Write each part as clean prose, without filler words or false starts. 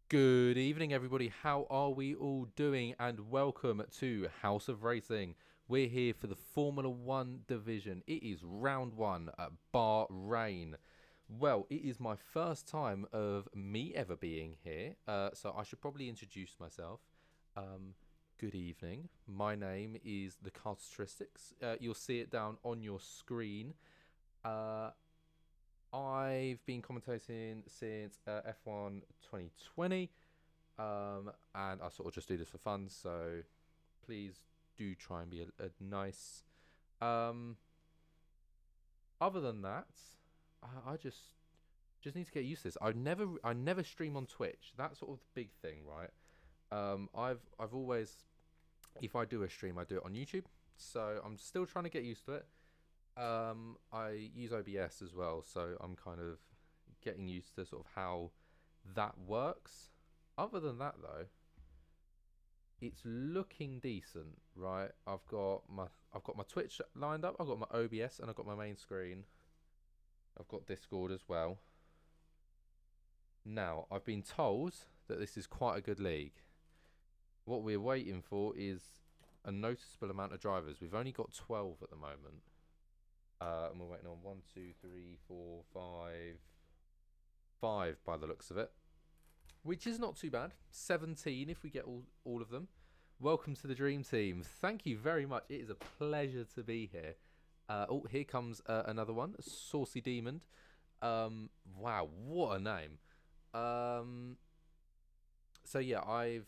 Good evening, everybody. How are we all doing? And welcome to House of Racing. We're here for the Formula One division. It is round one at Bahrain. Well, it is my first time of me ever being here, so I should probably introduce myself. Um, Good evening. My name is The Carteristics. You'll see it down on your screen. Uh, I've been commentating since F1 2020. And I sort of just do this for fun. So please do try and be a nice. Um, Other than that, I just need to get used to this. I never stream on Twitch. That's sort of the big thing, right? I've always, if I do a stream, I do it on YouTube. So I'm still trying to get used to it. I use OBS as well, so I'm kind of getting used to sort of how that works. Other than that, though, it's looking decent, right? I've got my Twitch lined up. I've got my OBS and I've got my main screen. I've got Discord as well. Now, I've been told that this is quite a good league. What we're waiting for is a noticeable amount of drivers. We've only got 12 at the moment. And we're waiting on one, two, three, four, five by the looks of it, which is not too bad. 17 if we get all of them. Welcome to the Dream Team. Thank you very much. It is a pleasure to be here. Oh, here comes another one, Saucy Demon. Wow, what a name. Um, so yeah, I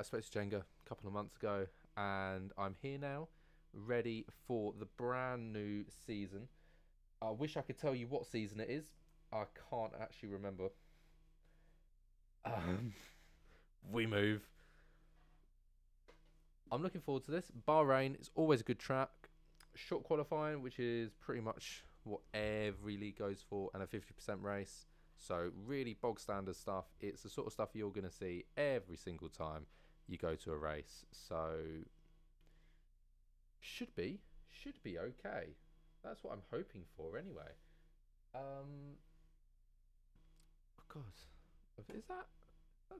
spoke to Jenga a couple of months ago, and I'm here now, ready for the brand new season. I wish I could tell you what season it is. I can't actually remember. Um, we move. I'm looking forward to this. Bahrain is always a good track. Short qualifying, which is pretty much what every league goes for, and a 50% race. So really bog standard stuff. It's the sort of stuff you're going to see every single time you go to a race. So should be should be okay. That's what I'm hoping for anyway. Um, oh God, is that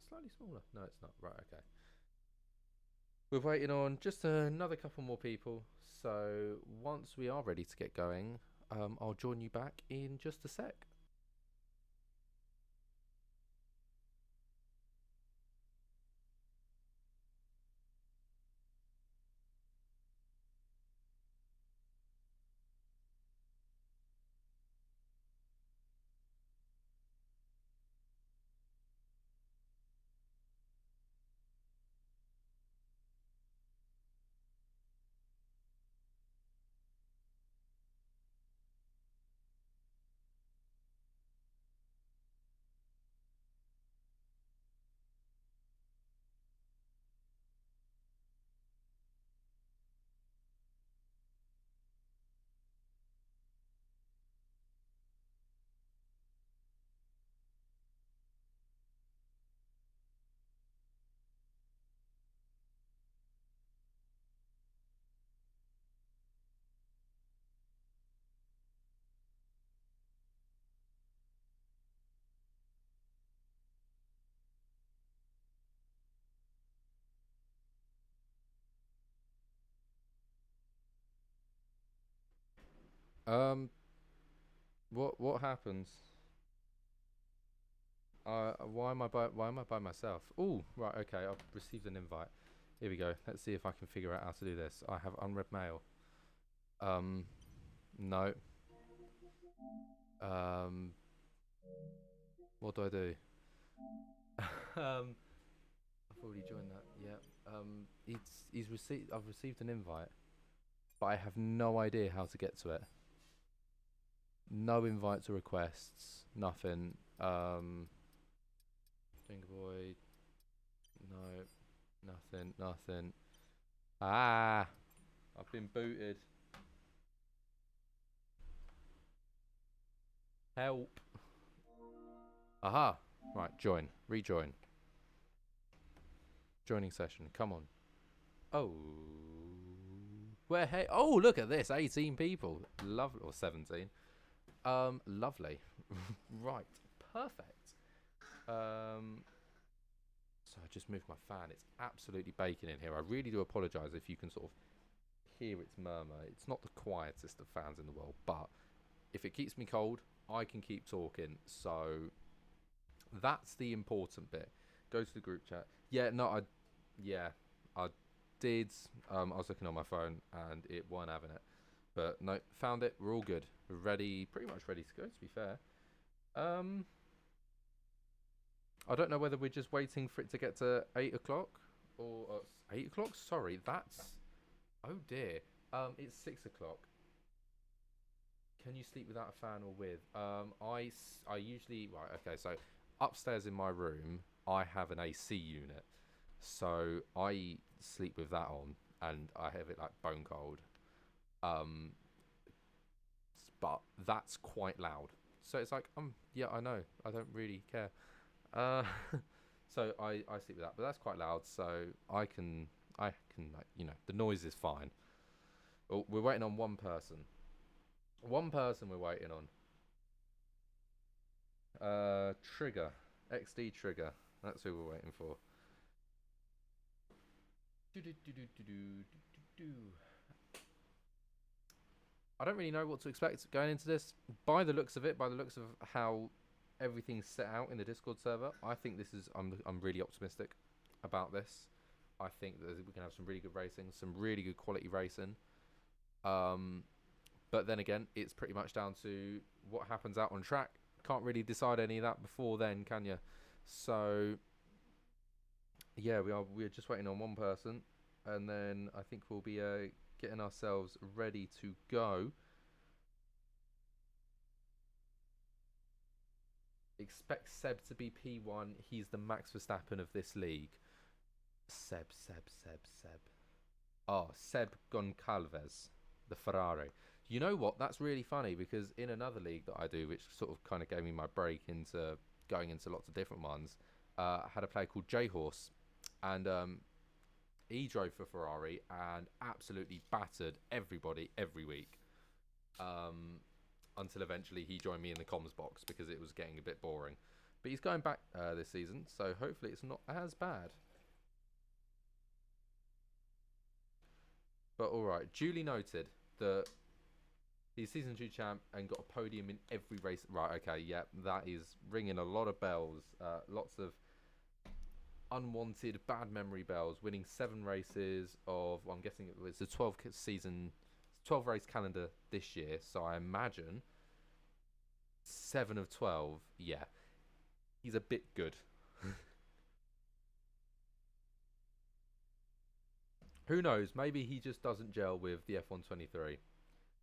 slightly smaller? No, it's not. Right, okay. We're waiting on just another couple more people. So once we are ready to get going, I'll join you back in just a sec. Um, what happens? Why am I by myself? Oh, right, okay. I've received an invite. Here we go. Let's see if I can figure out how to do this. I have unread mail. Um, no. Um, what do I do? I've already joined that. Yeah. He's received. I've received an invite, but I have no idea how to get to it. No invite to requests. Nothing. Fingerboy. No. Nothing. Nothing. Ah! I've been booted. Help. Aha! Right. Join. Rejoin. Joining session. Come on. Oh. Where? Hey. Oh, look at this. 18 people. Lovely. Or 17. Lovely. Right. Perfect. Um, So I just moved my fan. It's absolutely baking in here. I really do apologise if you can sort of hear its murmur. It's not the quietest of fans in the world, but if it keeps me cold, I can keep talking. So that's the important bit. Go to the group chat. Yeah, I did. I was looking on my phone and it wasn't having it. But no, found it. We're all good. We're ready, pretty much ready to go, to be fair. Um, I don't know whether we're just waiting for it to get to 8 o'clock or 8 o'clock. Sorry, that's. Oh dear. It's 6 o'clock. Can you sleep without a fan or with? I usually right. Okay, so upstairs in my room, I have an AC unit, so I sleep with that on, and I have it like bone cold. Um, but that's quite loud. So it's like, yeah, I know. I don't really care. Uh, so I sleep with that, but that's quite loud. So I can like, the noise is fine. Oh, we're waiting on one person. One person we're waiting on. Trigger. XD Trigger. That's who we're waiting for. I don't really know what to expect going into this. By the looks of it, by the looks of how everything's set out in the Discord server, I think this is. I'm really optimistic about this. I think that we can have some really good racing, some really good quality racing. Um, but then again, it's pretty much down to what happens out on track. Can't really decide any of that before then, can you? So yeah, we're just waiting on one person, and then I think we'll be getting ourselves ready to go. Expect Seb to be P1. He's the Max Verstappen of this league. Seb. Oh, Seb Goncalves, the Ferrari. You know what? That's really funny because in another league that I do, which sort of kind of gave me my break into going into lots of different ones, I had a player called J Horse, and he drove for Ferrari and absolutely battered everybody every week. Until eventually he joined me in the comms box because it was getting a bit boring. But he's going back this season, so hopefully it's not as bad. But all right, duly noted that he's season 2 champ and got a podium in every race. Right, okay, yeah, that is ringing a lot of bells. Lots of unwanted bad memory bells. Winning 7 races of, well, I'm guessing it was a 12 race calendar this year. So I imagine 7 of 12. Yeah, he's a bit good. Who knows? Maybe he just doesn't gel with the F123.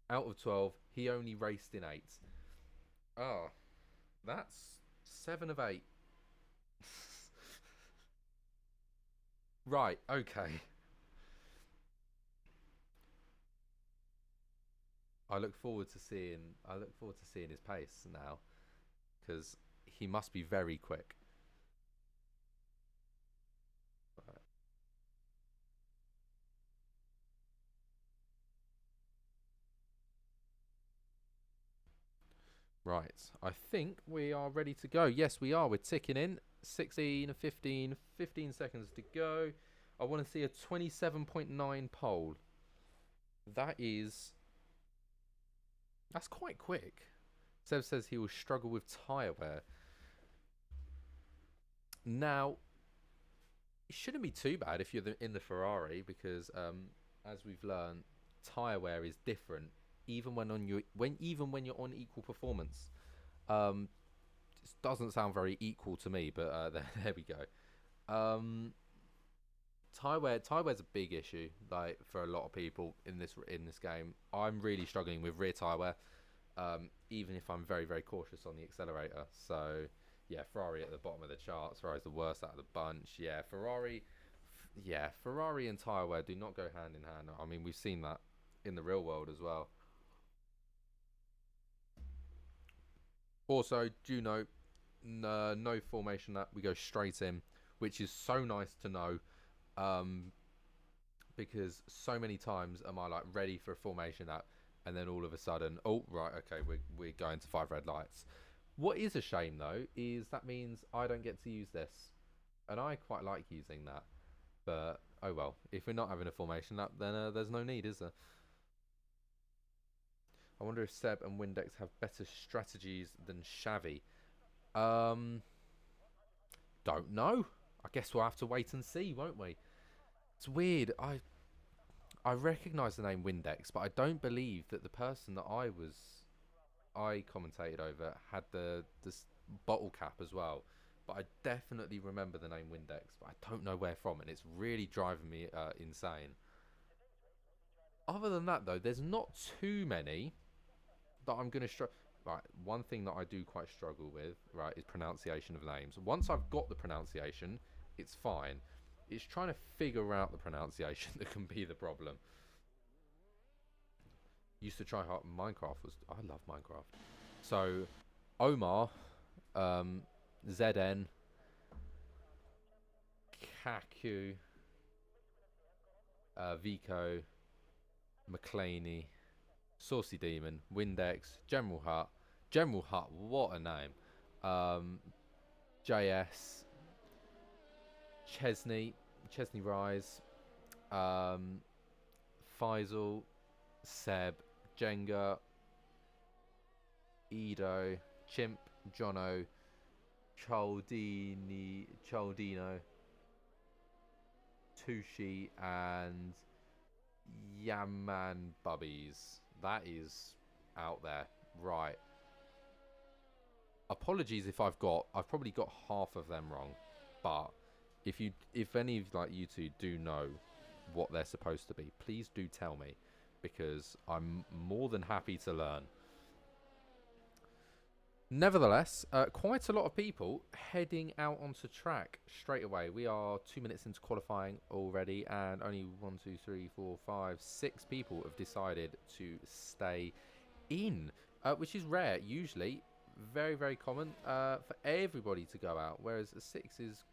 Out of 12, he only raced in 8. Oh, that's 7 of 8. Right, okay. I look forward to seeing his pace now because he must be very quick. Right. I think we are ready to go. Yes, we are. We're ticking in. 16, 15, 15 seconds to go. I want to see a 27.9 pole. That is. That's quite quick. Seb says he will struggle with tyre wear. Now, it shouldn't be too bad if you're in the Ferrari because, as we've learned, tyre wear is different even when you're on equal performance. Um, it doesn't sound very equal to me, but there we go. Tire wear's a big issue, like for a lot of people in this game. I'm really struggling with rear tire wear, even if I'm very very cautious on the accelerator. So yeah, Ferrari at the bottom of the charts. Ferrari's the worst out of the bunch. Ferrari and tire wear do not go hand in hand. I mean, we've seen that in the real world as well. Also, do you know, no formation that we go straight in, which is so nice to know, um, because so many times am I like ready for a formation that, and then all of a sudden, oh right, okay, we're going to 5 red lights. What is a shame though is that means I don't get to use this. And I quite like using that. But, oh well. If we're not having a formation lap, then there's no need, is there? I wonder if Seb and Windex have better strategies than Xavi. Um, don't know. I guess we'll have to wait and see, won't we? It's weird. I recognise the name Windex, but I don't believe that the person that I commentated over had the bottle cap as well. But I definitely remember the name Windex, but I don't know where from, and it's really driving me insane. Other than that, though, there's not too many that I'm going to struggle. Right, one thing that I do quite struggle with, right, is pronunciation of names. Once I've got the pronunciation, it's fine. It's trying to figure out the pronunciation that can be the problem. Used to try hard. I love Minecraft. So, Omar, ZN, Kaku, Vico, McClaney, Saucy Demon, Windex, General Hut. General Hut, what a name. JS, Chesney Rise, Faisal, Seb, Jenga, Edo, Chimp, Jono, Chaldino, Tushi, and Yaman Bubbies. That is out there. Right. Apologies if I've probably got half of them wrong, but if any of like you two do know what they're supposed to be, please do tell me, because I'm more than happy to learn. Nevertheless, quite a lot of people heading out onto track straight away. We are 2 minutes into qualifying already, and only 1, 2, 3, 4, 5, 6 people have decided to stay in, which is rare. Usually, very, very common for everybody to go out, whereas a 6 is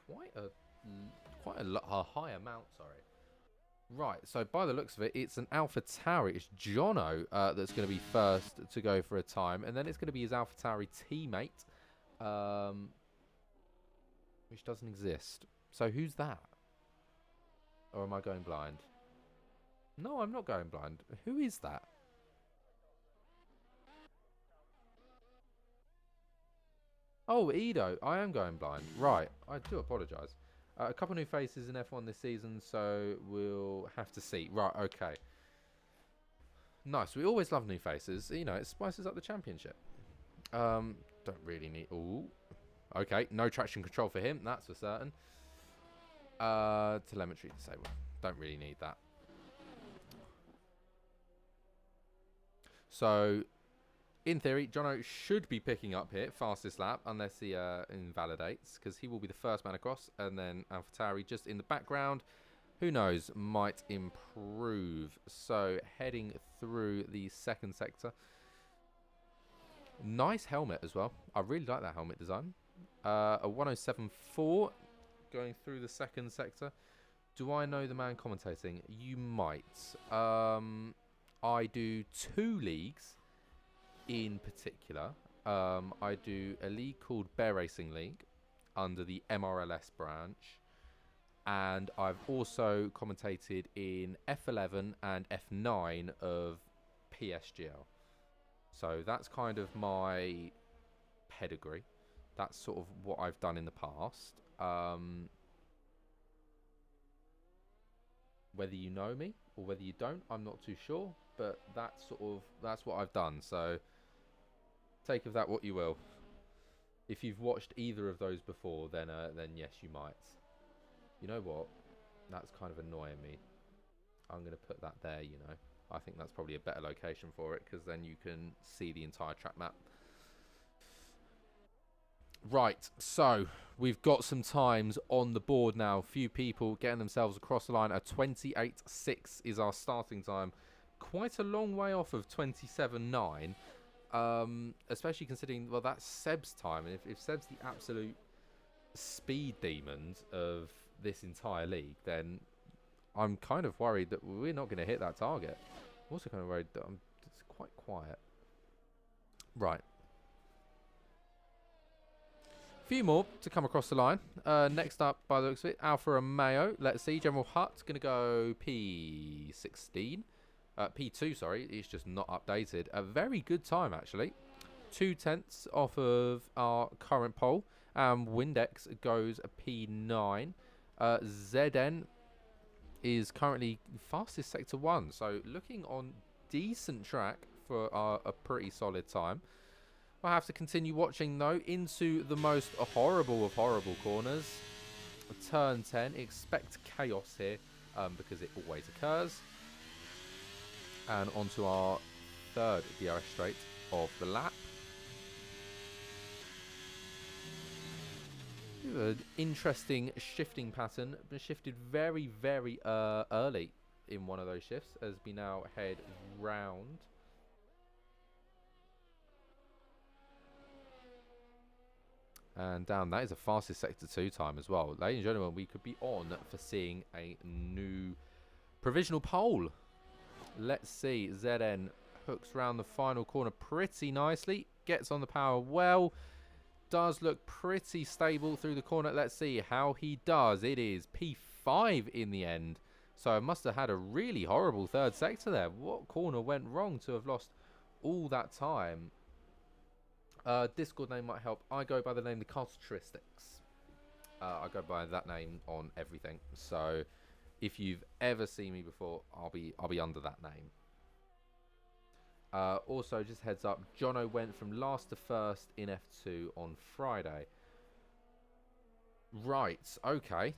quite a high amount. Sorry. Right, so by the looks of it, it's an Alpha Tauri. It's Jono that's going to be first to go for a time, and then it's going to be his Alpha Tauri teammate, which doesn't exist. So who's that? Or am I going blind? No, I'm not going blind. Who is that? Oh, Edo. I am going blind. Right, I do apologise. A couple new faces in F1 this season, so we'll have to see. Right, okay. Nice. We always love new faces. You know, it spices up the championship. Don't really need... Ooh. Okay, no traction control for him. That's for certain. Telemetry disabled. Don't really need that. So, in theory, Jono should be picking up here, fastest lap, unless he invalidates, because he will be the first man across, and then AlphaTauri just in the background. Who knows, might improve. So, heading through the second sector. Nice helmet as well. I really like that helmet design. A 107.4 going through the second sector. Do I know the man commentating? You might. I do 2 leagues in particular. I do a league called Bear Racing League under the MRLS branch, and I've also commentated in F11 and F9 of PSGL. So that's kind of my pedigree. That's sort of what I've done in the past. Whether you know me or whether you don't, I'm not too sure, but that's what I've done. So take of that what you will. If you've watched either of those before, then yes, you might. You know what? That's kind of annoying me. I'm going to put that there, you know. I think that's probably a better location for it, because then you can see the entire track map. Right, so we've got some times on the board now. Few people getting themselves across the line. A 28.6 is our starting time. Quite a long way off of 27.9. Especially considering, well, that's Seb's time. And if Seb's the absolute speed demons of this entire league, then I'm kind of worried that we're not going to hit that target. I'm also kind of worried that it's quite quiet. Right. Few more to come across the line. Next up, by the looks of it, Alfa Romeo. Let's see. General Hutt going to go P16. P2, sorry. It's just not updated. A very good time, actually. 2/10 off of our current pole. Windex goes a P9. ZN is currently fastest sector 1. So looking on decent track for a pretty solid time. I'll have to continue watching, though, into the most horrible of horrible corners. Turn 10. Expect chaos here because it always occurs. And onto our third DRS straight of the lap. An interesting shifting pattern. Been shifted very, very early in one of those shifts as we now head round. And down, that is a fastest sector 2 time as well. Ladies and gentlemen, we could be on for seeing a new provisional pole. Let's see. ZN hooks round the final corner pretty nicely. Gets on the power well. Does look pretty stable through the corner. Let's see how he does. It is P5 in the end. So I must have had a really horrible third sector there. What corner went wrong to have lost all that time? Discord name might help. I go by the name The Characteristics. I go by that name on everything. So if you've ever seen me before, I'll be under that name. Also, just heads up, Jono went from last to first in F2 on Friday. Right, okay.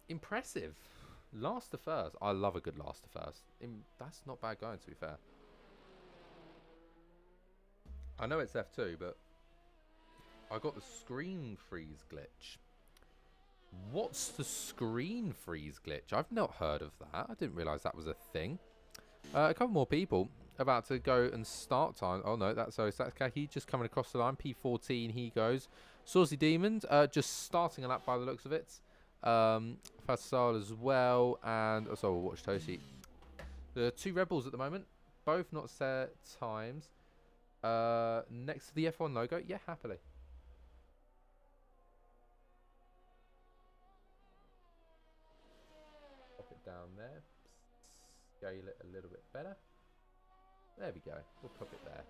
Impressive. Last to first. I love a good last to first. That's not bad going, to be fair. I know it's F2, but I got the screen freeze glitch. What's the screen freeze glitch? I've not heard of that. I didn't realise that was a thing. A couple more people about to go and start time. Oh no, that's Kaki just coming across the line. P14 he goes. Saucy Demons just starting a lap by the looks of it. Fatsal as well, and also we'll watch Toshi. The two Rebels at the moment, both not set times. Next to the F1 logo, yeah, happily. Pop it down there. Scale it a little bit better. There we go. We'll pop it there.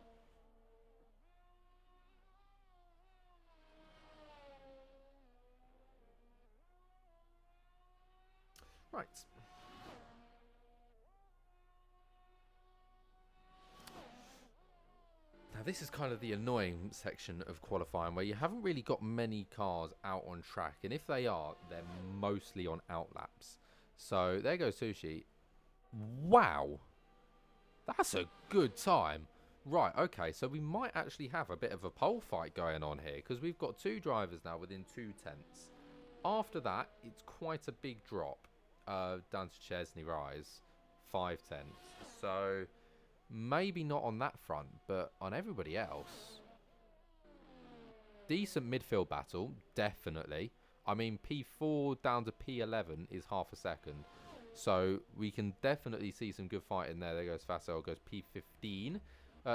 Right. Now this is kind of the annoying section of qualifying where you haven't really got many cars out on track, and if they are, they're mostly on outlaps. So there goes Sushi. Wow, that's a good time. Right, okay, so we might actually have a bit of a pole fight going on here because we've got two drivers now within 2/10. After that, it's quite a big drop down to Chesney Rise, 5/10. So maybe not on that front, but on everybody else. Decent midfield battle, definitely. I mean, P4 down to P11 is half a second. So we can definitely see some good fight in there. There goes Fassel, goes P15.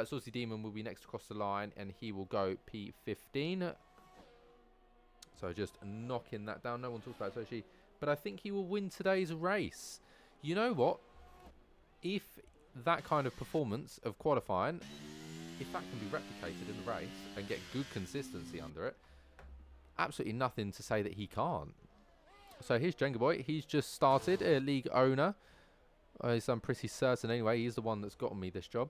Saucy Demon will be next across the line, and he will go P15. So just knocking that down. No one talks about Soshi, but I think he will win today's race. You know what? If that kind of performance of qualifying, if that can be replicated in the race and get good consistency under it, absolutely nothing to say that he can't. So here's Jenga Boy. He's just started a league owner. I'm pretty certain anyway. He's the one that's gotten me this job.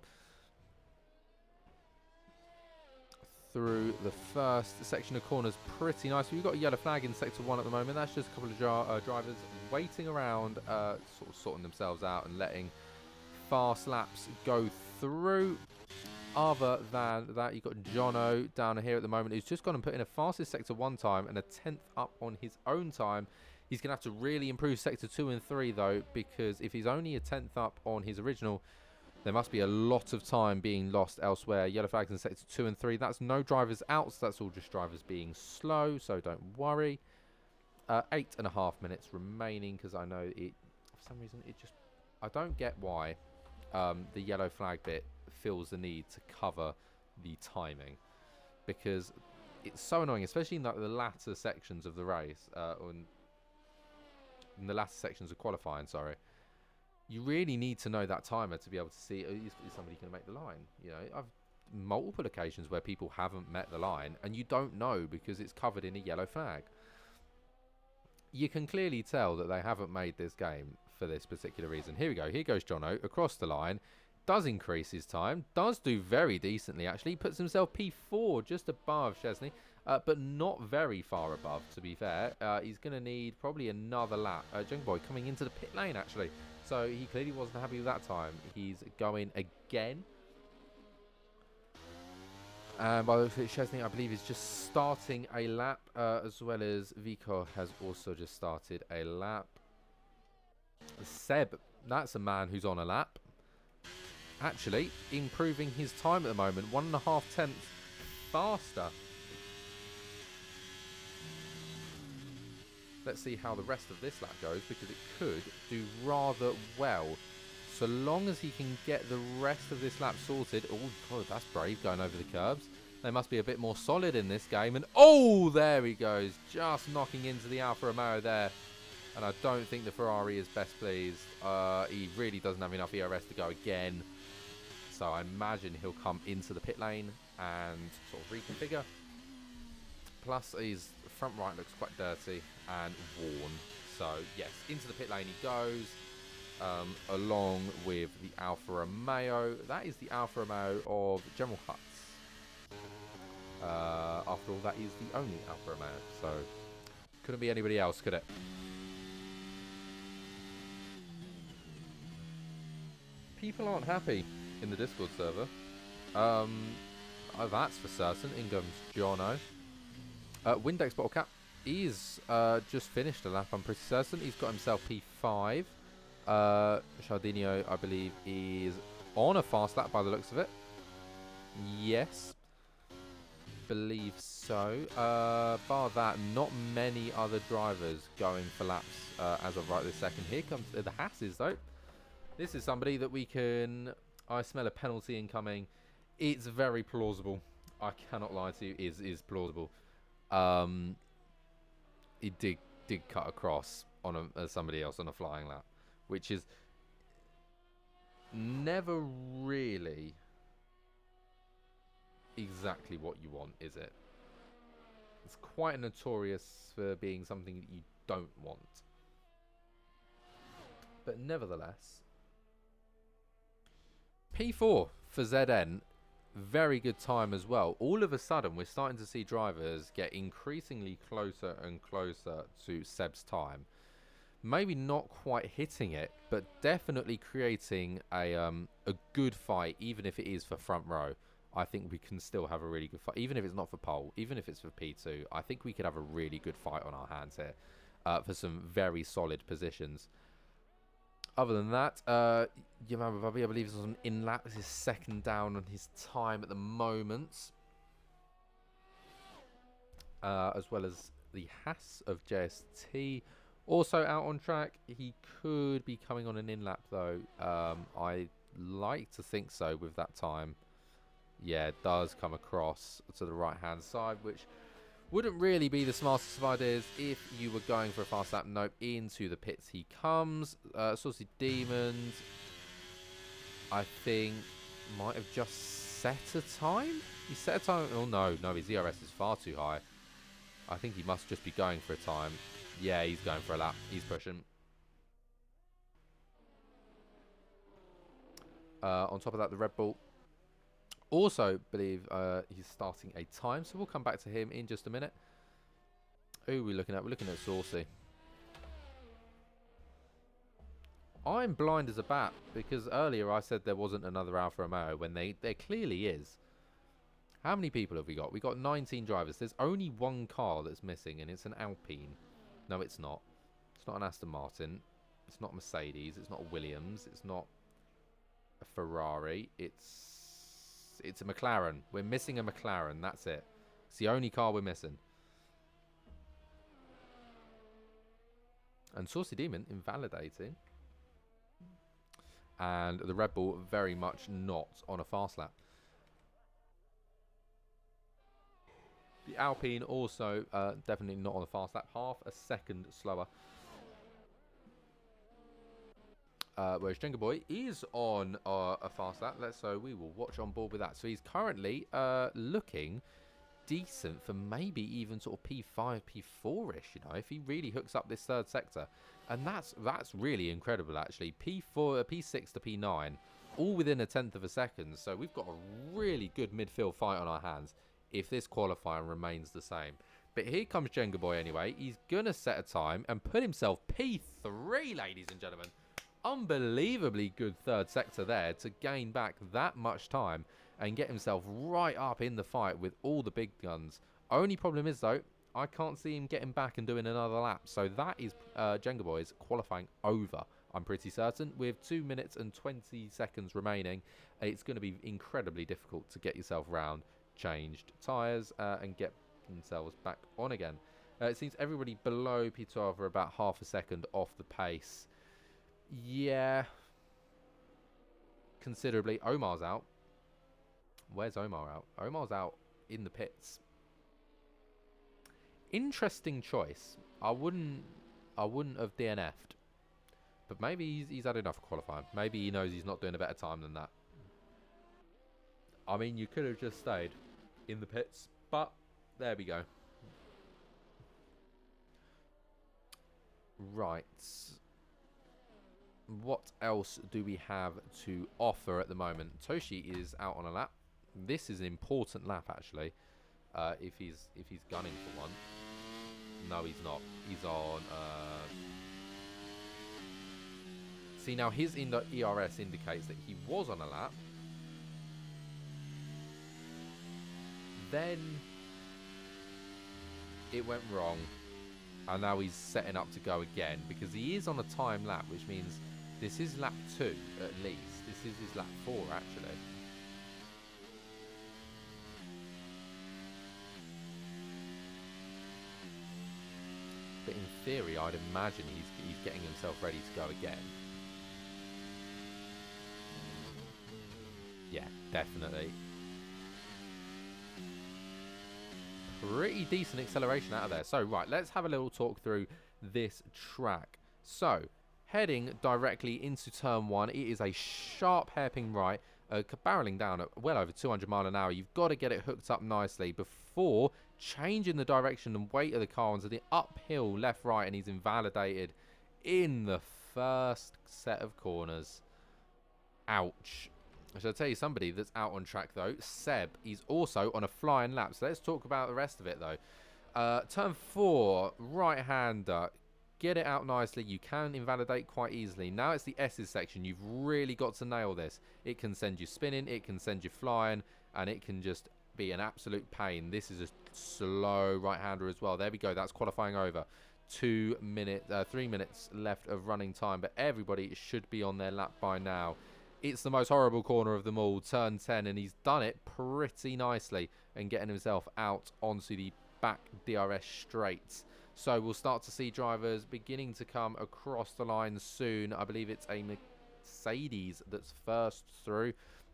Through the first section of corners pretty nice. We've got a yellow flag in sector 1 at the moment. That's just a couple of drivers waiting around, sort of sorting themselves out and letting fast laps go through. Other than that, you've got Jono down here at the moment who's just gone and put in a fastest sector 1 time and a 10th up on his own time. He's going to have to really improve sector 2 and 3 though, because if he's only a 10th up on his original, there must be a lot of time being lost elsewhere. Yellow flags in sector 2 and 3. That's no drivers out, so that's all just drivers being slow, so don't worry. 8.5 minutes remaining, because I know it, for some reason, it just, I don't get why the yellow flag bit feels the need to cover the timing, because it's so annoying, especially in like the latter sections of the race, or in the latter sections of qualifying. Sorry, you really need to know that timer to be able to see is somebody going to make the line. You know, I've multiple occasions where people haven't met the line, and you don't know because it's covered in a yellow flag. You can clearly tell that they haven't made this game for this particular reason. Here we go. Here goes Jono across the line. Does increase his time. Does do very decently, actually. Puts himself P4 just above Chesney. But not very far above, to be fair. He's going to need probably another lap. Jungle Boy coming into the pit lane, actually. So he clearly wasn't happy with that time. He's going again. And by the way, Chesney, I believe, is just starting a lap, as well as Vico has also just started a lap. Seb, that's a man who's on a lap. Actually, improving his time at the moment, 1.5 tenths faster. Let's see how the rest of this lap goes, because it could do rather well. So long as he can get the rest of this lap sorted. Oh, God, that's brave going over the curbs. They must be a bit more solid in this game. And, oh, there he goes. Just knocking into the Alfa Romeo there. And I don't think the Ferrari is best pleased. He really doesn't have enough ERS to go again. So I imagine he'll come into the pit lane and sort of reconfigure. Plus, his front right looks quite dirty and worn. So, yes, into the pit lane he goes. Along with the Alfa Romeo. That is the Alfa Romeo of General Hutz. After all, that is the only Alfa Romeo. So, couldn't be anybody else, could it? People aren't happy in the Discord server. Oh, that's for certain. In comes Jono. Windex Bottle Cap. He's just finished a lap, I'm pretty certain. He's got himself P5. Chardinho, I believe, is on a fast lap by the looks of it. Yes. Believe so. Bar that, not many other drivers going for laps as of right this second. Here comes the Hasses, though. This is somebody that we can... I smell a penalty incoming. It's very plausible. I cannot lie to you. It is plausible. It did cut across on somebody else on a flying lap, which is never really exactly what you want, is it? It's quite notorious for being something that you don't want. But nevertheless, P4 for ZN, very good time as well. All of a sudden, we're starting to see drivers get increasingly closer and closer to Seb's time. Maybe not quite hitting it, but definitely creating a good fight, even if it is for front row. I think we can still have a really good fight, even if it's not for pole, even if it's for P2. I think we could have a really good fight on our hands here for some very solid positions. Other than that, Yamama Bubby, I believe, is on in lap. This is second down on his time at the moment. As well as the Haas of JST. Also out on track. He could be coming on an in-lap, though. I like to think so with that time. Yeah, it does come across to the right-hand side, which wouldn't really be the smartest of ideas if you were going for a fast lap. Nope, into the pits he comes. Saucy Demons, I think, might have just set a time. He set a time. Oh, no, his ERS is far too high. I think he must just be going for a time. Yeah, he's going for a lap. He's pushing. On top of that, the Red Bull also believe he's starting a time, so we'll come back to him in just a minute. Who are we looking at? We're looking at Saucy. I'm blind as a bat because earlier I said there wasn't another Alfa Romeo when there clearly is. How many people have we got? We got 19 drivers. There's only one car that's missing, and it's an Alpine. No, it's not. It's not an Aston Martin. It's not a Mercedes. It's not a Williams. It's not a Ferrari. It's a McLaren. We're missing a McLaren. That's it. It's the only car we're missing. And Saucy Demon invalidating. And the Red Bull very much not on a fast lap. The Alpine also definitely not on the fast lap, half a second slower. Whereas Jenga Boy is on a fast lap, so we will watch on board with that. So he's currently looking decent for maybe even sort of P5, P4-ish, you know, if he really hooks up this third sector. And that's really incredible, actually. P4, P6 to P9, all within a tenth of a second. So we've got a really good midfield fight on our hands if this qualifying remains the same. But here comes Jenga Boy anyway. He's going to set a time and put himself P3, ladies and gentlemen. Unbelievably good third sector there to gain back that much time and get himself right up in the fight with all the big guns. Only problem is, though, I can't see him getting back and doing another lap. So that is Jenga Boy's qualifying over, I'm pretty certain. With 2 minutes and 20 seconds remaining, it's going to be incredibly difficult to get yourself round, changed tyres, and get themselves back on again. It seems everybody below P12 are about half a second off the pace. Yeah. Considerably. Omar's out. Where's Omar out? Omar's out in the pits. Interesting choice. I wouldn't have DNF'd. But maybe he's had enough qualifying. Maybe he knows he's not doing a better time than that. I mean, you could have just stayed in the pits. But there we go. Right. What else do we have to offer at the moment? Toshi is out on a lap. This is an important lap, actually. If he's gunning for one. No, he's not. He's on. See, now his ERS indicates that he was on a lap. Then it went wrong, and now he's setting up to go again because he is on a time lap, which means this is lap 2 at least. This is his lap 4 actually. But in theory, I'd imagine he's getting himself ready to go again. Yeah, definitely. Pretty decent acceleration out of there. So, right, let's have a little talk through this track. So, heading directly into turn 1, it is a sharp hairpin right, barreling down at well over 200 mile an hour. You've got to get it hooked up nicely before changing the direction and weight of the car onto the uphill left right, and he's invalidated in the first set of corners. Ouch. I shall tell you somebody that's out on track though. Seb, he's also on a flying lap. So let's talk about the rest of it though. Turn 4, right-hander. Get it out nicely. You can invalidate quite easily. Now it's the S's section. You've really got to nail this. It can send you spinning, it can send you flying, and it can just be an absolute pain. This is a slow right-hander as well. There we go. That's qualifying over. 3 minutes left of running time, but everybody should be on their lap by now. It's the most horrible corner of them all, turn 10, and he's done it pretty nicely and getting himself out onto the back DRS straights. So we'll start to see drivers beginning to come across the line soon. I believe it's a Mercedes that's first through.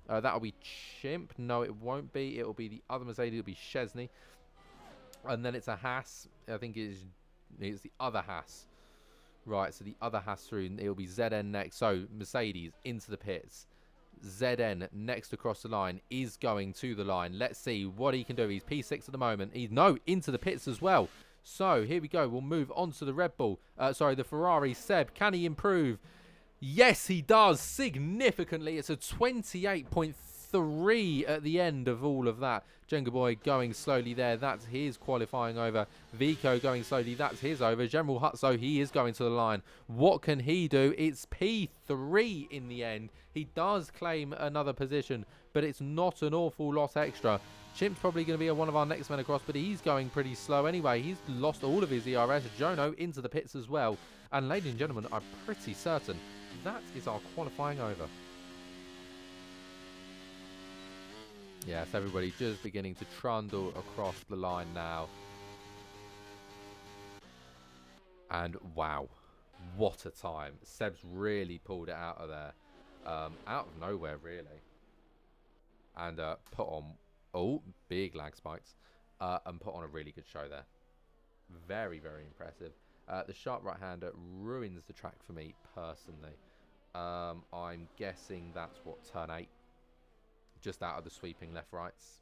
That'll be Chimp. No, it won't be. It'll be the other Mercedes. It'll be Chesney. And then it's a Haas. I think it's the other Haas. Right, so the other Haas through, it'll be ZN next. So, Mercedes into the pits. ZN next across the line is going to the line. Let's see what he can do. He's P6 at the moment. Into the pits as well. So, here we go. We'll move on to the Red Bull. The Ferrari. Seb, can he improve? Yes, he does. Significantly. It's a 28.3 at the end of all of that. Jenga Boy going slowly there. That's his qualifying over. Vico going slowly. That's his over. General Hutso, he is going to the line. What can he do? It's P3 in the end. He does claim another position, but it's not an awful lot extra. Chimp's probably going to be one of our next men across, but he's going pretty slow anyway. He's lost all of his ERS. Jono into the pits as well. And ladies and gentlemen, I'm pretty certain that is our qualifying over. Yes, everybody just beginning to trundle across the line now. And wow, what a time. Seb's really pulled it out of there. Out of nowhere, really. And put on, big lag spikes. and put on a really good show there. Very, very impressive. The sharp right-hander ruins the track for me personally. I'm guessing that's what, turn 8, just out of the sweeping left-rights.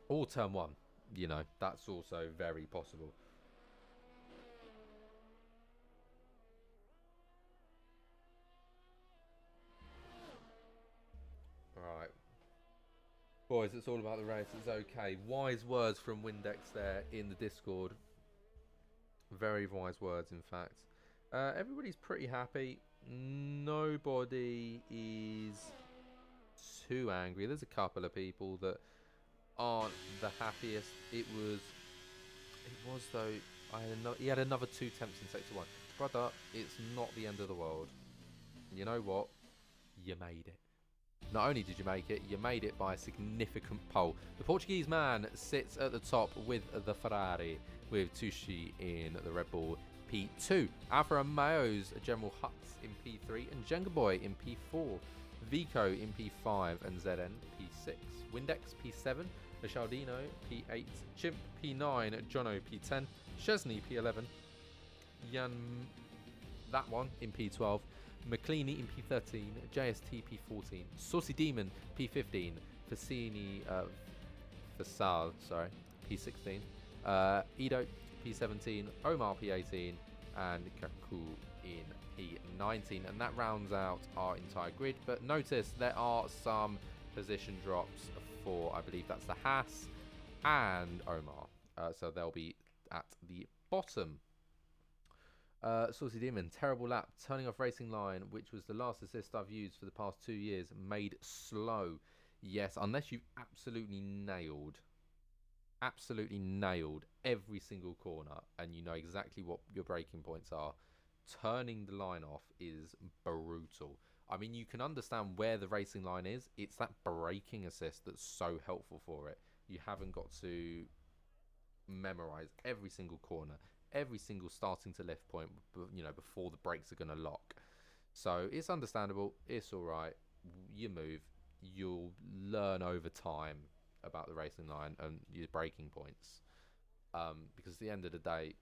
Or turn 1, you know, that's also very possible. Right. Boys, it's all about the race. It's okay. Wise words from Windex there in the Discord. Very wise words, in fact. Everybody's pretty happy. Nobody is too angry. There's a couple of people that aren't the happiest. It was though. He had another 2 attempts in sector 1. Brother, it's not the end of the world. You know what? You made it. Not only did you make it, you made it by a significant pole. The Portuguese man sits at the top with the Ferrari, with Tucci in the Red Bull P2. Alfa Romeo's General Hutz in P3 and Jenga Boy in P4. Vico in P5 and ZN P6. Windex P7, Michaldino P8, Chimp P9, Jono P10, Chesney P11, that one in P12, McLeany in P13, JST P14, Saucy Demon P15, Fassini, Fassal, sorry, P16, Edo P17, Omar P18, and Kaku in P19. And that rounds out our entire grid. But notice there are some position drops for, I believe that's the Haas and Omar. So they'll be at the bottom. Saucy Demon, terrible lap, turning off racing line, which was the last assist I've used for the past 2 years, made slow. Yes, unless you've absolutely nailed every single corner and you know exactly what your braking points are, turning the line off is brutal. I mean, you can understand where the racing line is. It's that braking assist that's so helpful for it. You haven't got to memorize every single corner, every single starting to lift point, you know, before the brakes are going to lock. So it's understandable. It's all right. You move. You'll learn over time about the racing line and your braking points. Because at the end of the day,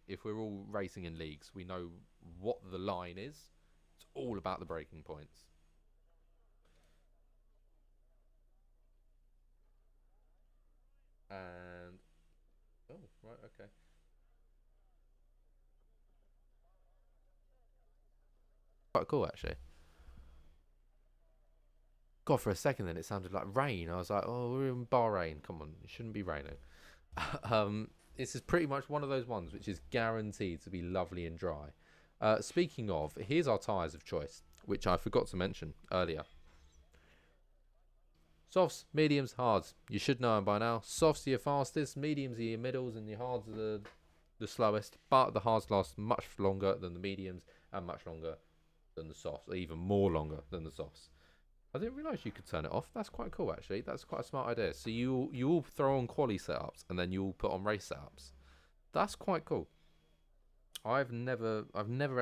if we're all racing in leagues, we know what the line is. It's all about the braking points. And oh, right, okay. Quite cool, actually. God, for a second then it sounded like rain. I was like, oh, we're in Bahrain. Come on, it shouldn't be raining. This is pretty much one of those ones which is guaranteed to be lovely and dry. Speaking of, here's our tyres of choice, which I forgot to mention earlier. Softs, mediums, hards. You should know them by now. Softs are your fastest, mediums are your middles, and your hards are the slowest. But the hards last much longer than the mediums and much longer than the softs, or even more longer than the softs. I didn't realise you could turn it off. That's quite cool, actually. That's quite a smart idea. So you all throw on quali setups and then you all put on race setups. That's quite cool. I've never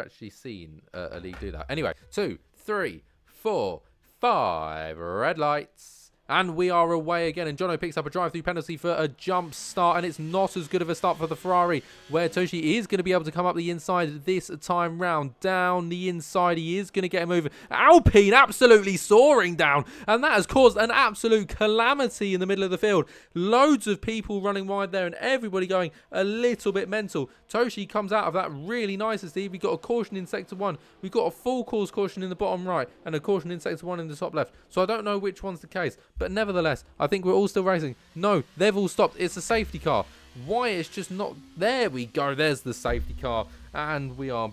actually seen a league do that. Anyway, 2, 3, 4, 5 red lights. And we are away again, and Jono picks up a drive-through penalty for a jump start, and it's not as good of a start for the Ferrari, where Toshi is going to be able to come up the inside this time round. Down the inside, he is going to get him over. Alpine absolutely soaring down, and that has caused an absolute calamity in the middle of the field. Loads of people running wide there, and everybody going a little bit mental. Toshi comes out of that really nicely. We've got a caution in Sector 1. We've got a full course caution in the bottom right, and a caution in Sector 1 in the top left. So I don't know which one's the case. But nevertheless, I think we're all still racing. No, they've all stopped. It's a safety car. Why it's just not... There we go. There's the safety car. And we are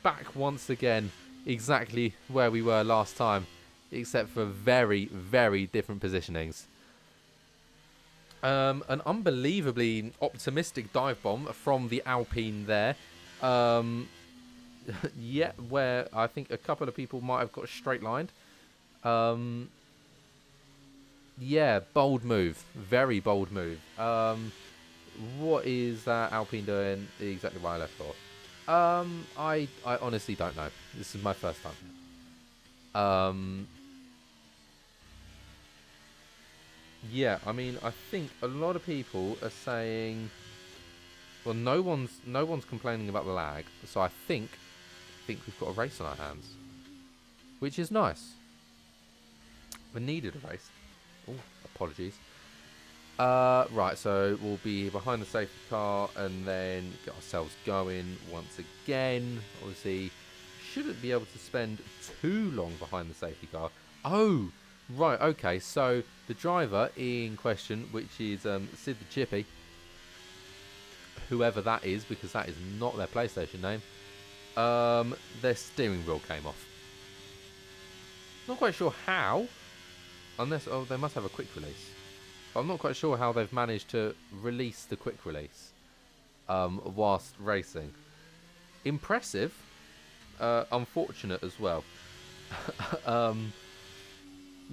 back once again exactly where we were last time. Except for very, very different positionings. An unbelievably optimistic dive bomb from the Alpine there. Yeah, where I think a couple of people might have got straight lined. Yeah, bold move. Very bold move. What is that Alpine doing? Exactly what I left for. I honestly don't know. This is my first time. Yeah, I mean, I think a lot of people are saying, well, no one's complaining about the lag, so I think we've got a race on our hands, which is nice. We needed a race. Oh, apologies. Right, so we'll be behind the safety car and then get ourselves going once again. Obviously, shouldn't be able to spend too long behind the safety car. Oh, right, okay. So the driver in question, which is Sid the Chippy, whoever that is, because that is not their PlayStation name, their steering wheel came off. Not quite sure how, unless, oh, they must have a quick release. But I'm not quite sure how they've managed to release the quick release whilst racing. Impressive, unfortunate as well.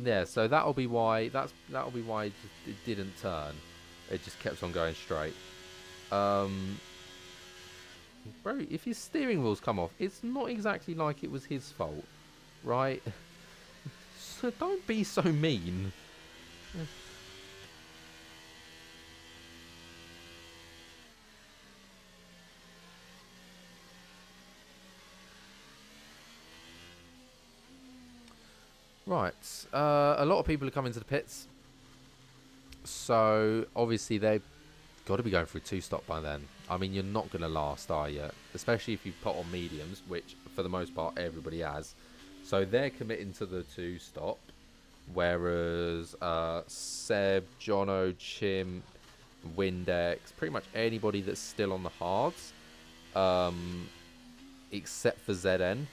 Yeah, so that'll be why it didn't turn. It just kept on going straight. Bro, if his steering wheels come off, it's not exactly like it was his fault, right? So don't be so mean. Right, a lot of people are coming to the pits, so obviously they've got to be going through two-stop by then. I mean, you're not going to last, are you? Especially if you've put on mediums, which for the most part everybody has. So they're committing to the two-stop, whereas Seb, Jono, Chim, Windex, pretty much anybody that's still on the hards, except for ZN,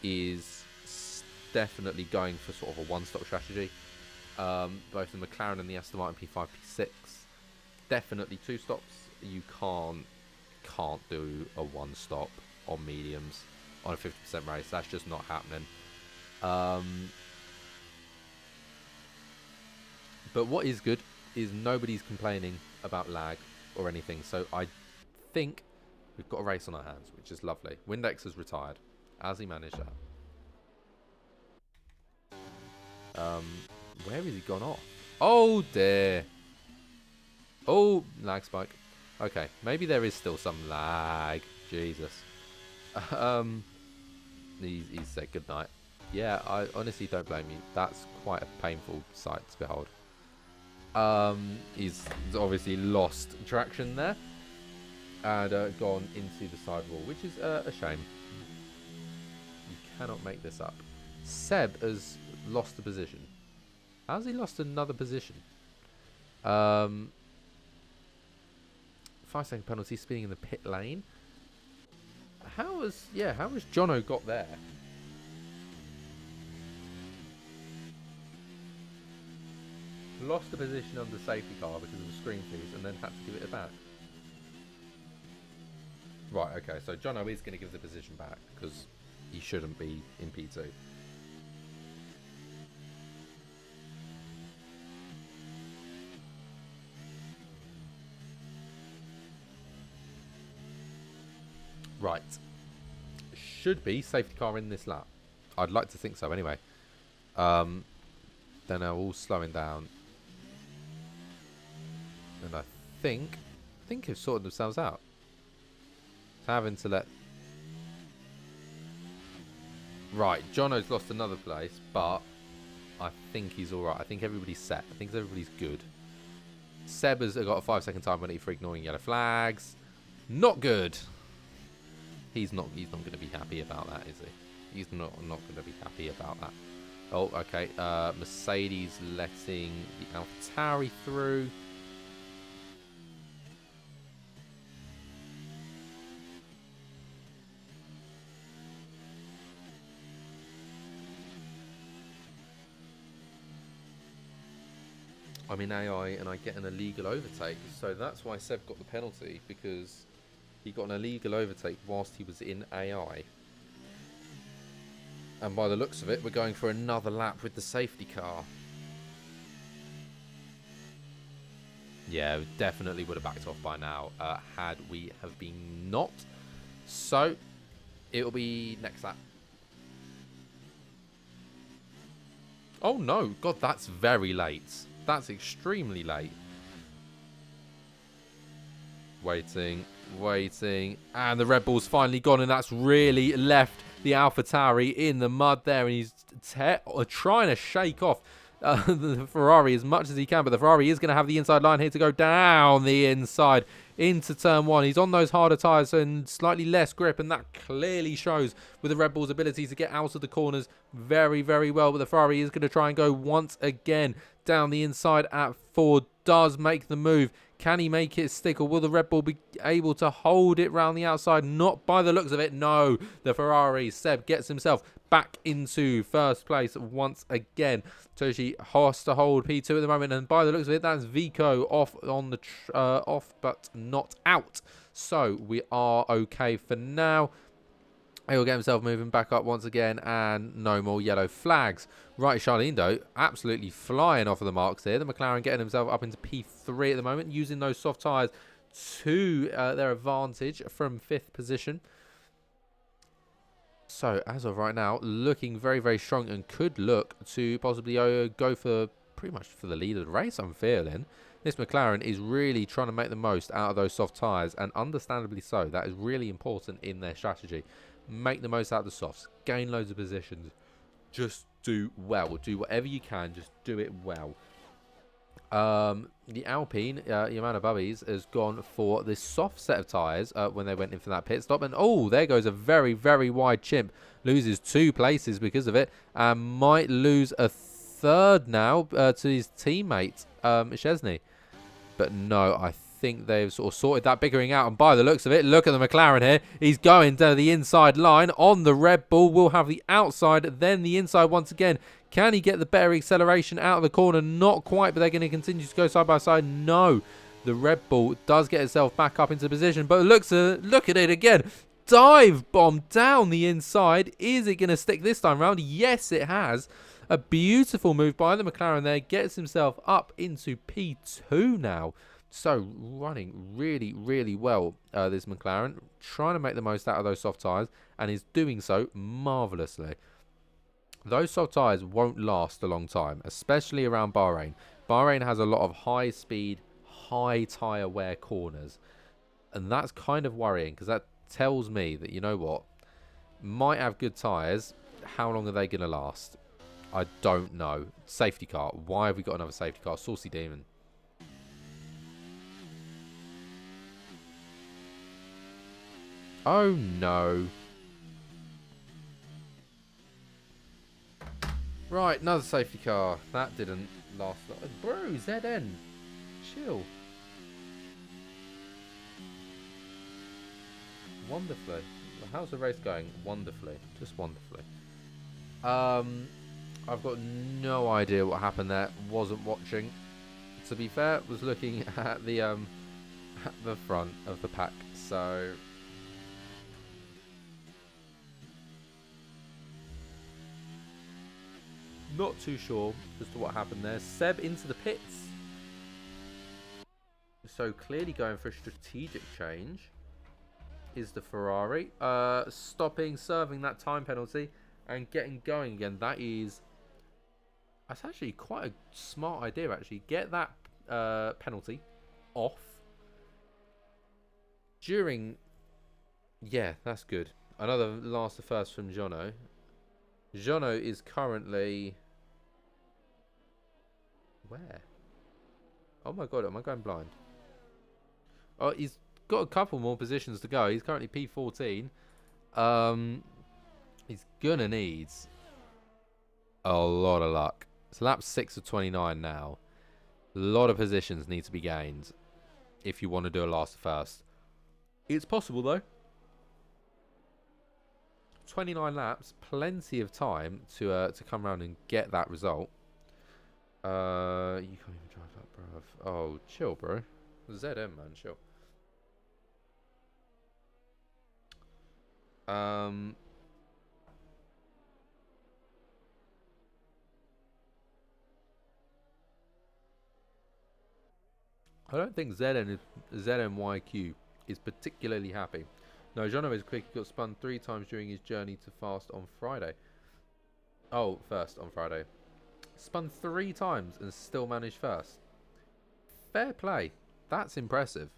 is definitely going for sort of a one-stop strategy. Both the McLaren and the Aston Martin P5, P6, definitely two stops. You can't do a one-stop on mediums on a 50% race. That's just not happening. But what is good is nobody's complaining about lag or anything. So I think we've got a race on our hands, which is lovely. Windex has retired. How's he managed that? Where has he gone off? Oh dear. Oh, lag spike. Okay, maybe there is still some lag. Jesus. He's said goodnight. Yeah, I honestly don't blame you. That's quite a painful sight to behold. He's obviously lost traction there and gone into the sidewall, which is a shame. You cannot make this up. Seb has lost the position. How's he lost another position? 5-second penalty, speeding in the pit lane. How has Jono got there? Lost the position on the safety car because of the screen freeze and then had to give it back. Right, okay, so Jono is going to give the position back because he shouldn't be in P2. Right. Should be safety car in this lap. I'd like to think so anyway. Then they're all slowing down. And I think they've sorted themselves out. Having to let... Right, Jono's lost another place, but I think he's alright. I think everybody's set. I think everybody's good. Seb has got a 5-second time penalty for ignoring yellow flags. Not good. He's not going to be happy about that, is he? He's not going to be happy about that. Oh, okay. Mercedes letting the AlphaTauri through. I'm in AI and I get an illegal overtake, so that's why Seb got the penalty, because he got an illegal overtake whilst he was in AI. And by the looks of it, we're going for another lap with the safety car. Yeah, we definitely would have backed off by now had we have been not. So, it'll be next lap. Oh no, God, that's very late. That's extremely late. Waiting, waiting, and the Red Bull's finally gone, and that's really left the AlphaTauri in the mud there, and he's trying to shake off the Ferrari as much as he can, but the Ferrari is going to have the inside line here to go down the inside into turn one. He's on those harder tyres and slightly less grip, and that clearly shows with the Red Bull's ability to get out of the corners very, very well, but the Ferrari is going to try and go once again down the inside at Ford. Does make the move. Can he make it stick, or will the Red Bull be able to hold it round the outside? Not by the looks of it. No, the Ferrari. Seb gets himself back into first place once again. Toshi has to hold P2 at the moment, and by the looks of it, that's Vico off on the off, but not out. So we are okay for now. He'll get himself moving back up once again, and no more yellow flags. Right, Charlindo absolutely flying off of the marks here. The McLaren getting himself up into P3 at the moment, using those soft tyres to their advantage from 5th position. So, as of right now, looking very, very strong, and could look to possibly go for pretty much for the lead of the race, I'm feeling. This McLaren is really trying to make the most out of those soft tyres, and understandably so. That is really important in their strategy. Make the most out of the softs. Gain loads of positions. Just do well. Do whatever you can. Just do it well. The Alpine, Yamana Bubbies, has gone for this soft set of tyres when they went in for that pit stop. And, oh, there goes a very, very wide chimp. Loses 2 places because of it. And might lose a 3rd now to his teammate, Chesney. But no, I think they've sort of sorted that bickering out, and by the looks of it, look at the McLaren here. He's going to the inside line on the Red Bull. Will have the outside, then the inside once again. Can he get the better acceleration out of the corner? Not quite, but they're going to continue to go side by side. No, the Red Bull does get itself back up into position, but look at it again. Dive bomb down the inside. Is it going to stick this time round? Yes, it has. A beautiful move by the McLaren there. Gets himself up into P2 now. So, running really, really well, this McLaren. Trying to make the most out of those soft tyres, and is doing so marvellously. Those soft tyres won't last a long time, especially around Bahrain. Bahrain has a lot of high-speed, high tyre wear corners. And that's kind of worrying, because that tells me that, you know what, might have good tyres. How long are they going to last? I don't know. Safety car. Why have we got another safety car? Saucy Demon. Oh, no. Right, another safety car. That didn't last long. Bro, ZN. Chill. Wonderfully. How's the race going? Wonderfully. Just wonderfully. I've got no idea what happened there. Wasn't watching. To be fair, was looking at the front of the pack. So not too sure as to what happened there. Seb into the pits. So clearly going for a strategic change is the Ferrari. Stopping, serving that time penalty, and getting going again. That's actually quite a smart idea, actually. Get that penalty off during... Yeah, that's good. Another last to first from Jono. Jono is currently... Where? Oh my god, am I going blind? Oh, he's got a couple more positions to go. He's currently P14. He's gonna need a lot of luck. So lap 6 of 29 now. A lot of positions need to be gained if you want to do a last to first. It's possible though. 29 laps, plenty of time to come around and get that result. You can't even drive that, bruv. Oh, chill, bro. ZM, man, chill. I don't think ZMYQ is particularly happy. No, Jono is quick. He got spun 3 times during his journey to fast on Friday. Oh, first on Friday. Spun 3 times and still managed first. Fair play. That's impressive.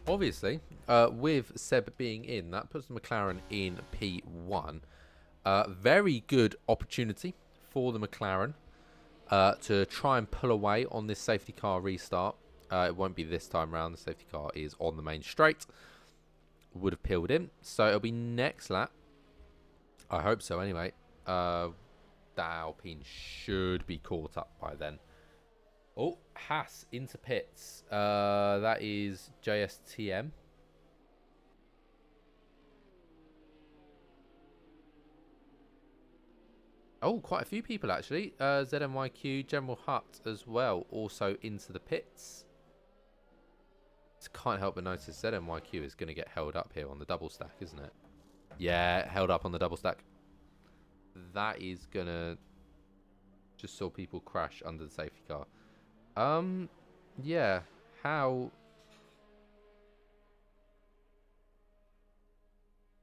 Obviously, with Seb being in, that puts the McLaren in P1. Very good opportunity for the McLaren to try and pull away on this safety car restart. It won't be this time round. The safety car is on the main straight. Would have peeled in. So it'll be next lap. I hope so anyway. The Alpine should be caught up by then. Oh, Haas into pits. That is JSTM. Oh, quite a few people actually. ZMYQ, General Hut as well, also into the pits. Just can't help but notice ZMYQ is going to get held up here on the double stack, isn't it? Yeah, held up on the double stack. That is going to just saw people crash under the safety car. Yeah, how...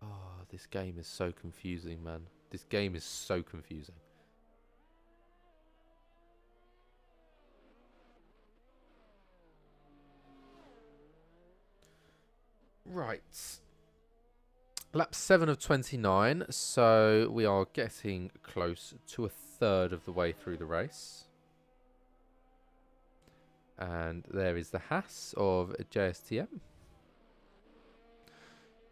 Oh, this game is so confusing, man. This game is so confusing. Right. Lap 7 of 29, so we are getting close to a third of the way through the race. And there is the Haas of JSTM.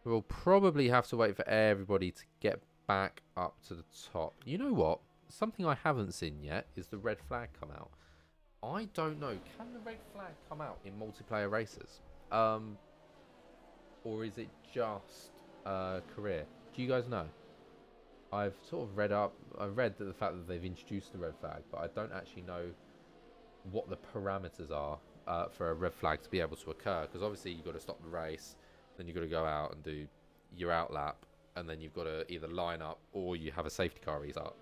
We'll probably have to wait for everybody to get back up to the top. You know what? Something I haven't seen yet is the red flag come out. I don't know. Can the red flag come out in multiplayer races? Or is it just career? Do you guys know? I've sort of read the fact that they've introduced the red flag, but I don't actually know what the parameters are for a red flag to be able to occur. Because obviously you've got to stop the race, then you've got to go out and do your out lap, and then you've got to either line up or you have a safety car restart.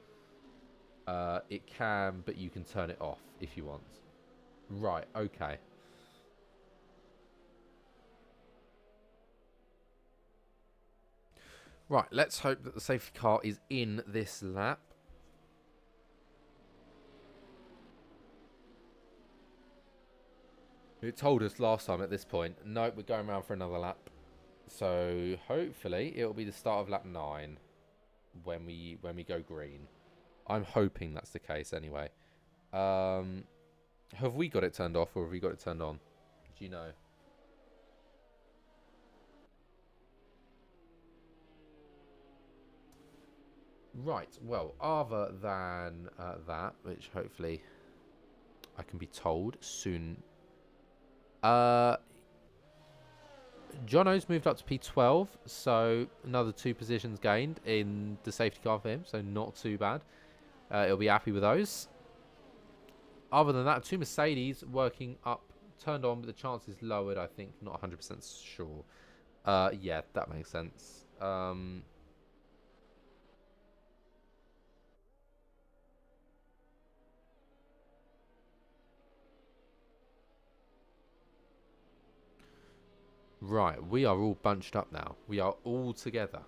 It can, but you can turn it off if you want. Right, okay. Right, let's hope that the safety car is in this lap. It told us last time at this point, nope, we're going around for another lap. So hopefully it'll be the start of lap 9 when we go green. I'm hoping that's the case anyway. Have we got it turned off or have we got it turned on? Do you know? Right, well, other than that, which hopefully I can be told soon. Jono's moved up to P12, so another 2 positions gained in the safety car for him, so not too bad. He'll be happy with those. Other than that, 2 Mercedes working up, turned on, but the chance is lowered, I think. Not 100% sure. Yeah, that makes sense. Right, we are all bunched up now. We are all together.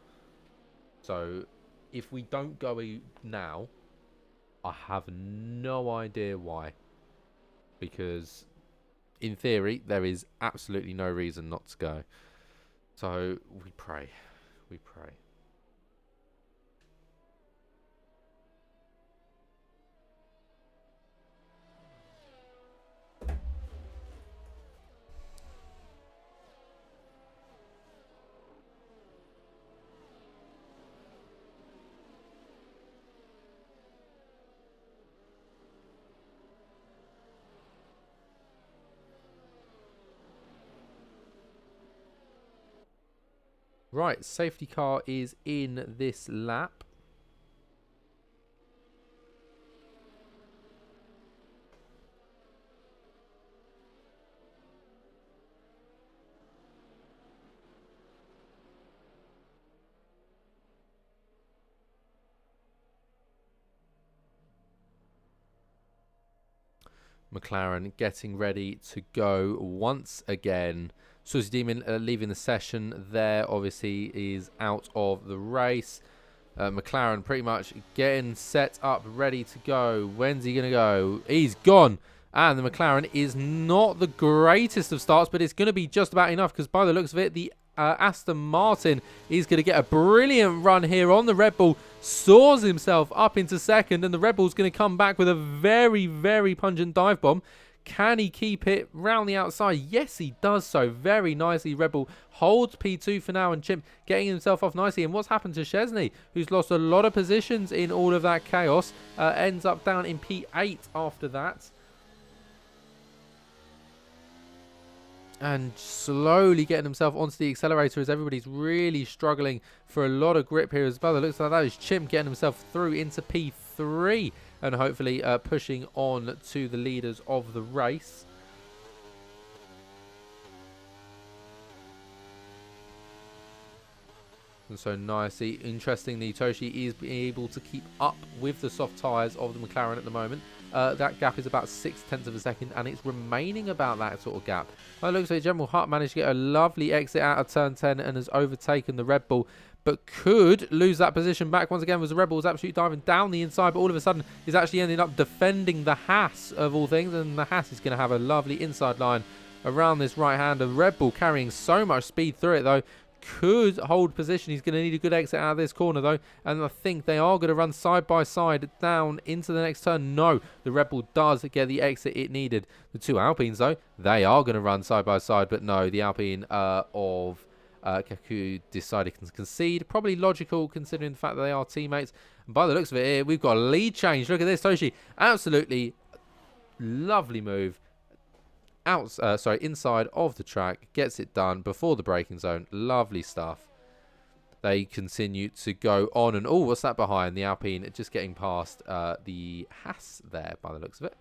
So, if we don't go now, I have no idea why. Because, in theory, there is absolutely no reason not to go. So, we pray. We pray. Right, safety car is in this lap. McLaren getting ready to go once again. Susie Demon leaving the session there, obviously, is out of the race. McLaren pretty much getting set up, ready to go. When's he going to go? He's gone. And the McLaren is not the greatest of starts, but it's going to be just about enough because by the looks of it, the Aston Martin is going to get a brilliant run here on the Red Bull. Soars himself up into second, and the Red Bull's going to come back with a very, very pungent dive bomb. Can he keep it round the outside? Yes, he does so very nicely. Red Bull holds P2 for now, and Chimp getting himself off nicely. And what's happened to Chesney, who's lost a lot of positions in all of that chaos, ends up down in P8 after that. And slowly getting himself onto the accelerator as everybody's really struggling for a lot of grip here as well. It looks like that is Chimp getting himself through into P3 and hopefully pushing on to the leaders of the race. And so nicely, interestingly, Toshi is able to keep up with the soft tyres of the McLaren at the moment. That gap is about 0.6 of a second, and it's remaining about that sort of gap. Well, it looks like General Hart managed to get a lovely exit out of turn 10 and has overtaken the Red Bull, but could lose that position back once again. Was the Red Bull was absolutely diving down the inside, but all of a sudden is actually ending up defending the Haas of all things, and the Haas is going to have a lovely inside line around this right hand. The Red Bull carrying so much speed through it though. Could hold position. He's going to need a good exit out of this corner though, and I think they are going to run side by side down into the next turn. No, the Red Bull does get the exit it needed. The two Alpines though, they are going to run side by side, but no, the Alpine of Kaku decided to concede. Probably logical considering the fact that they are teammates. And by the looks of it here, we've got a lead change. Look at this, Toshi. Absolutely lovely move. Inside of the track, gets it done before the braking zone. Lovely stuff. They continue to go on, and what's that behind? The Alpine just getting past the Haas there by the looks of it.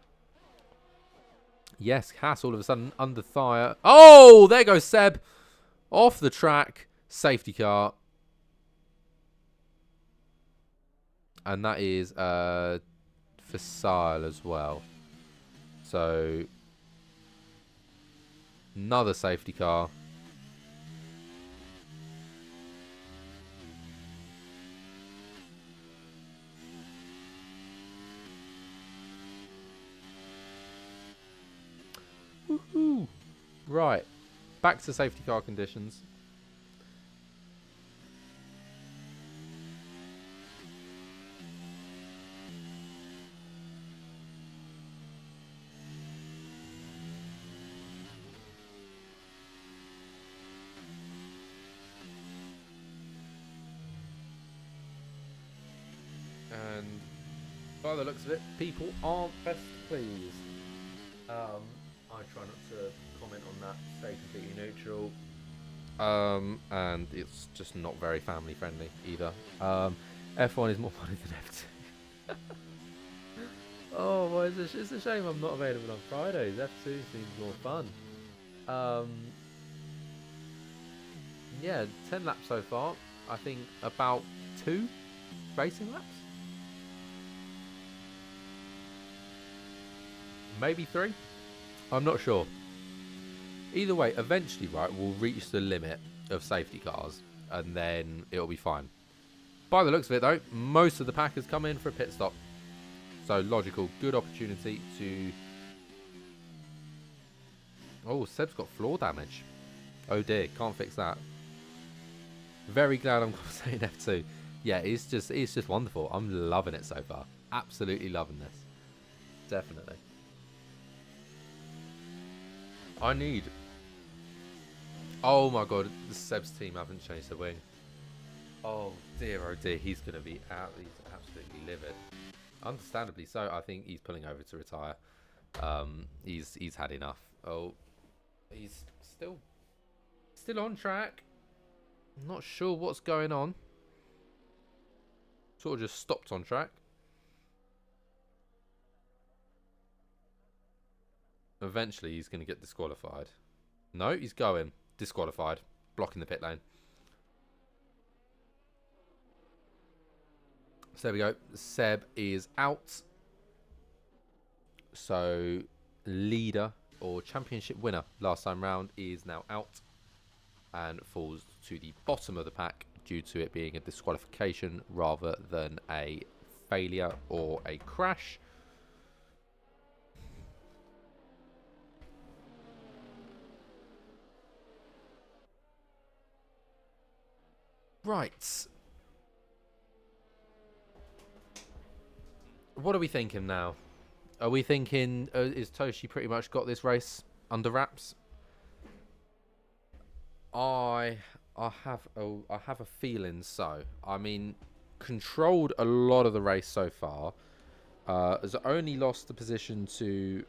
Yes, Haas all of a sudden under fire. Oh, there goes Seb off the track. Safety car, and that is for Sile as well. So another safety car. Woohoo! Right. Back to safety car conditions. And by the looks of it, people aren't best pleased. I try not to comment on that, stay completely neutral. And it's just not very family friendly either. F1 is more funny than F2. Oh, well, it's a shame I'm not available on Fridays. F2 seems more fun. Yeah, 10 laps so far. I think about 2 racing laps. Maybe 3. I'm not sure. Either way, eventually, right, we'll reach the limit of safety cars, and then it'll be fine. By the looks of it, though, most of the pack has come in for a pit stop. So logical, good opportunity to... Oh, Seb's got floor damage. Oh dear, can't fix that. Very glad I'm saying F2. Yeah, it's just wonderful. I'm loving it so far. Absolutely loving this. Definitely. I need... Oh my god, the Seb's team haven't changed the wing. Oh dear, he's going to be out. He's absolutely livid. Understandably so. I think he's pulling over to retire. He's had enough. Oh, he's still on track. I'm not sure what's going on. Sort of just stopped on track. Eventually, he's going to get disqualified. No, he's going. Disqualified. Blocking the pit lane. So there we go. Seb is out. So leader or championship winner last time round is now out and falls to the bottom of the pack due to it being a disqualification rather than a failure or a crash. Right. What are we thinking now? Are we thinking, is Toshi pretty much got this race under wraps? I have a feeling so. I mean, controlled a lot of the race so far. Has only lost the position to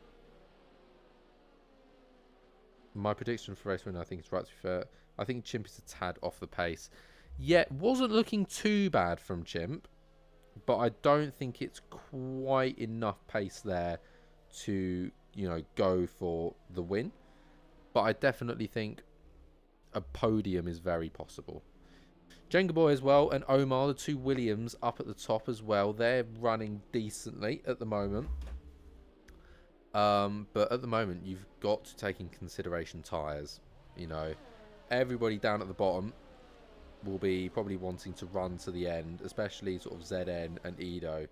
my prediction for race winner. I think it's right to be fair. I think Chimp is a tad off the pace. Yet wasn't looking too bad from Chimp, but I don't think it's quite enough pace there to, you know, go for the win. But I definitely think a podium is very possible. Jenga Boy as well and Omar, the two Williams up at the top as well. They're running decently at the moment. But at the moment, you've got to take in consideration tyres. You know, everybody down at the bottom will be probably wanting to run to the end, especially sort of ZN and Edo.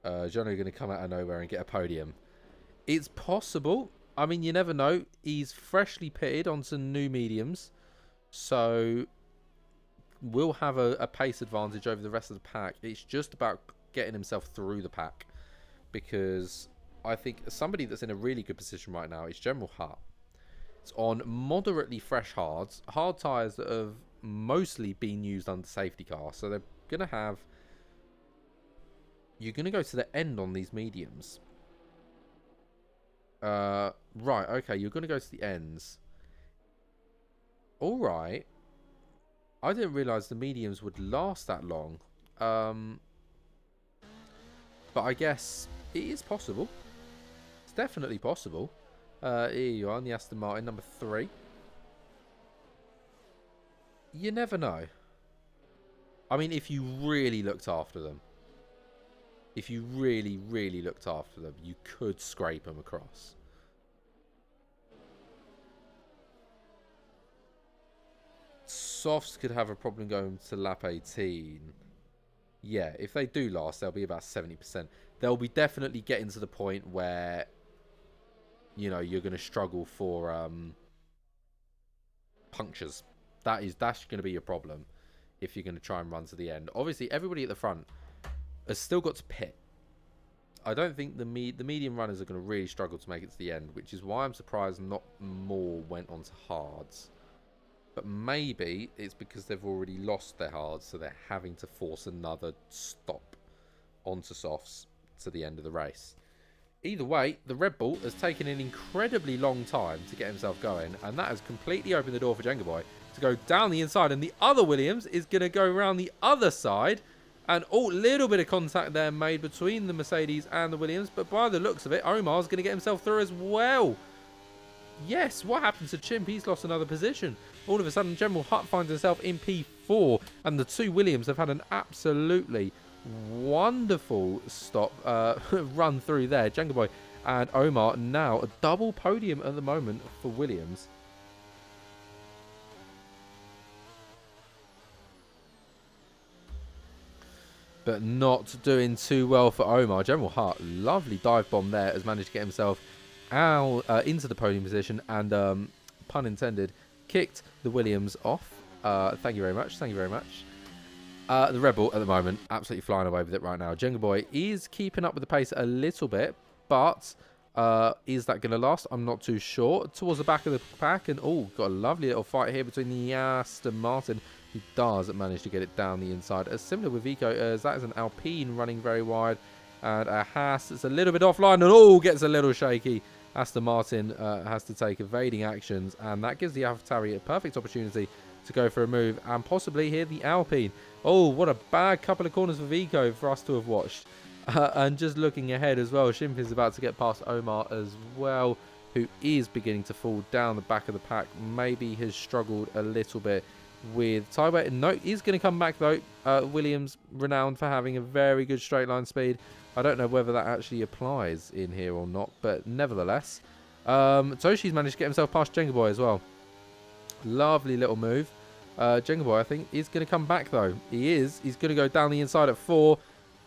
Jono are going to come out of nowhere and get a podium. It's possible. I mean, you never know. He's freshly pitted onto new mediums, so will have a pace advantage over the rest of the pack. It's just about getting himself through the pack, because I think somebody that's in a really good position right now is General Hut. It's on moderately fresh hards, hard tyres that have mostly been used under safety car, so they're going to have... You're going to go to the end on these mediums. Right, okay, you're going to go to the ends. Alright. I didn't realise the mediums would last that long. But I guess it is possible. It's definitely possible. Here you are on the Aston Martin, number 3. You never know. I mean, if you really looked after them. If you really, really looked after them, you could scrape them across. Softs could have a problem going to lap 18. Yeah, if they do last, they'll be about 70%. They'll be definitely getting to the point where, you know, you're going to struggle for punctures. That's going to be your problem if you're going to try and run to the end. Obviously, everybody at the front has still got to pit. I don't think the medium runners are going to really struggle to make it to the end, which is why I'm surprised not more went onto hards. But maybe it's because they've already lost their hards, so they're having to force another stop onto softs to the end of the race. Either way, the Red Bull has taken an incredibly long time to get himself going, and that has completely opened the door for Jenga Boy to go down the inside, and the other Williams is going to go around the other side, and little bit of contact there made between the Mercedes and the Williams, but by the looks of it, Omar's going to get himself through as well. Yes, what happened to Chimp? He's lost another position. All of a sudden, General Hut finds himself in P4, and the two Williams have had an absolutely wonderful run through there. Jenga Boy and Omar now a double podium at the moment for Williams. But not doing too well for Omar. General Hut, lovely dive bomb there, has managed to get himself out into the podium position and, pun intended, kicked the Williams off. Thank you very much. Thank you very much. The Red Bull at the moment, absolutely flying away with it right now. Jenga Boy is keeping up with the pace a little bit, but is that going to last? I'm not too sure. Towards the back of the pack, and got a lovely little fight here between the Aston Martin, who does manage to get it down the inside. Similar with Vico, as that is an Alpine running very wide, and a Haas is a little bit offline, and gets a little shaky. Aston Martin has to take evading actions, and that gives the AlphaTauri a perfect opportunity to go for a move and possibly here the Alpine. What a bad couple of corners for Vico for us to have watched. And just looking ahead as well, Shimp is about to get past Omar as well, who is beginning to fall down the back of the pack. Maybe has struggled a little bit with Tyway. No, he's going to come back though. Williams, renowned for having a very good straight line speed. I don't know whether that actually applies in here or not, but nevertheless. Toshi's managed to get himself past Jenga Boy as well. Lovely little move. Jenga Boy, I think, is going to come back though. He is. He's going to go down the inside at 4.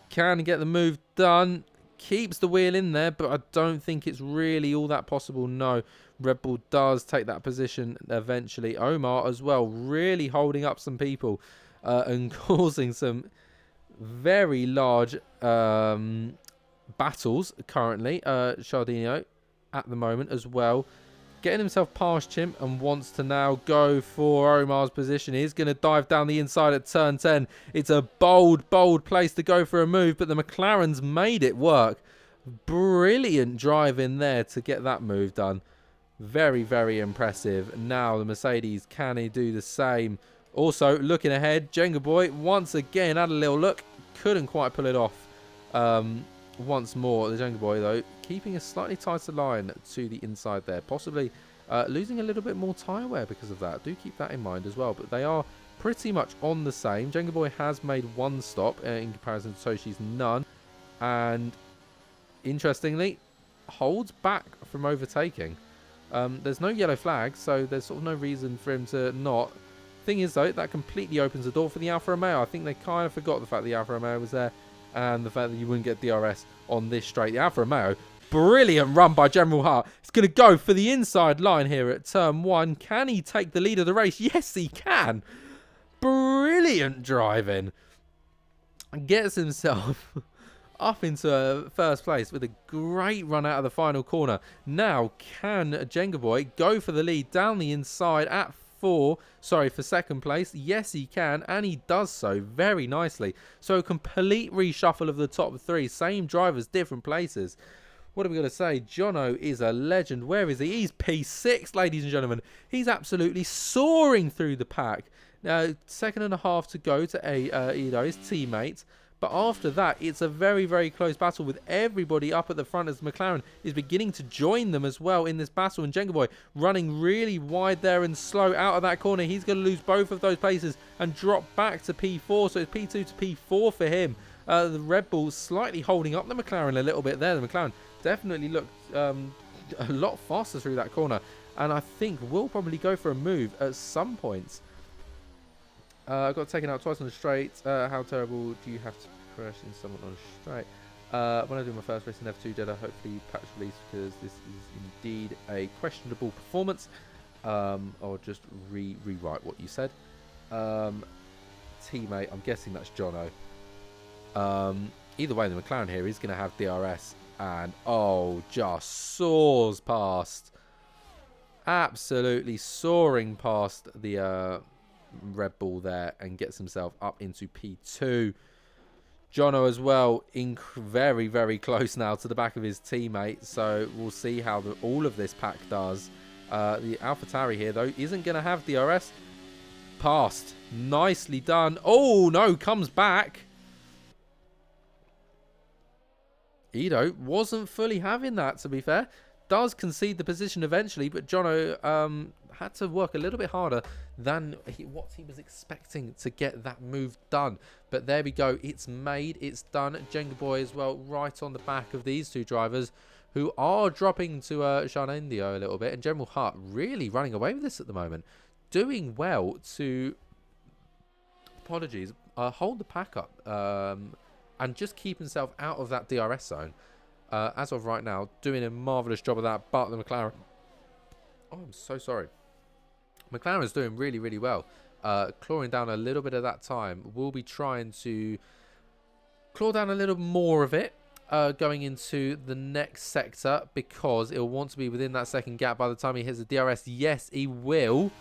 Can get the move done. Keeps the wheel in there, but I don't think it's really all that possible. No, Red Bull does take that position eventually. Omar as well, really holding up some people and causing some very large battles currently. Chardino at the moment as well. Getting himself past Chimp and wants to now go for Omar's position. He's going to dive down the inside at turn 10. It's a bold, bold place to go for a move, but the McLaren's made it work. Brilliant drive in there to get that move done. Very, very impressive. Now the Mercedes, can he do the same? Also, looking ahead, Jenga Boy once again had a little look. Couldn't quite pull it off. Once more, the Jenga Boy, though, keeping a slightly tighter line to the inside there. Possibly losing a little bit more tyre wear because of that. Do keep that in mind as well. But they are pretty much on the same. Jenga Boy has made 1 stop in comparison to Toshi's none. And interestingly, holds back from overtaking. There's no yellow flag, so there's sort of no reason for him to not. Thing is, though, that completely opens the door for the Alfa Romeo. I think they kind of forgot the fact the Alfa Romeo was there. And the fact that you wouldn't get DRS on this straight. The Alfa Romeo, brilliant run by General Hart. It's going to go for the inside line here at turn 1. Can he take the lead of the race? Yes, he can. Brilliant driving. And gets himself up into first place with a great run out of the final corner. Now, can Jenga Boy go for the lead down the inside at for second place? Yes, he can, and he does so very nicely. So a complete reshuffle of the top 3, same drivers, different places. What are we going to say? Jono is a legend. Where is he? He's P6, ladies and gentlemen. He's absolutely soaring through the pack. Now, 2.5 to go to Ido, his teammate. But after that, it's a very, very close battle with everybody up at the front as McLaren is beginning to join them as well in this battle. And Jenga Boy running really wide there and slow out of that corner. He's going to lose both of those places and drop back to P4. So it's P2 to P4 for him. The Red Bull slightly holding up the McLaren a little bit there. The McLaren definitely looked a lot faster through that corner. And I think we'll probably go for a move at some points. I got taken out twice on the straight. How terrible do you have to crash in someone on a straight? When I do my first race in F2, did I hopefully patch release because this is indeed a questionable performance. I'll just rewrite what you said. Teammate, I'm guessing that's Jono. Either way, the McLaren here is going to have DRS and just soars past. Absolutely soaring past the Red Bull there and gets himself up into P2. Jono as well, very, very close now to the back of his teammate. So we'll see how all of this pack does. The AlphaTauri here, though, isn't going to have DRS. Passed. Nicely done. Oh, no, comes back. Ido wasn't fully having that, to be fair. Does concede the position eventually, but Jono had to work a little bit harder than what he was expecting to get that move done. But there we go. It's made. It's done. Jenga Boy as well, right on the back of these two drivers who are dropping to Sharnendio a little bit. And General Hart really running away with this at the moment. Doing well to, hold the pack up and just keep himself out of that DRS zone. As of right now, doing a marvellous job of that. But the McLaren... Oh, I'm so sorry. McLaren's doing really, really well. Clawing down a little bit of that time. We'll be trying to claw down a little more of it going into the next sector because he'll want to be within that second gap by the time he hits the DRS. Yes, he will.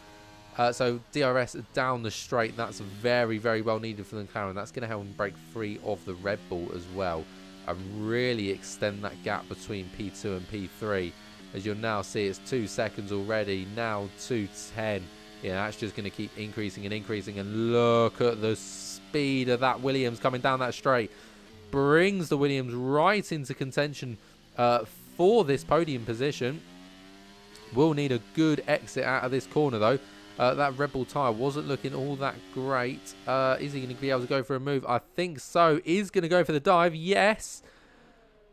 So DRS down the straight. That's very, very well needed for the McLaren. That's going to help him break free of the Red Bull as well. And really extend that gap between P2 and P3. As you'll now see, it's 2 seconds already. Now 2:10. Yeah, that's just going to keep increasing and increasing. And look at the speed of that Williams coming down that straight. Brings the Williams right into contention for this podium position. We'll need a good exit out of this corner, though. That Red Bull tyre wasn't looking all that great. Is he going to be able to go for a move? I think so. Is going to go for the dive. Yes.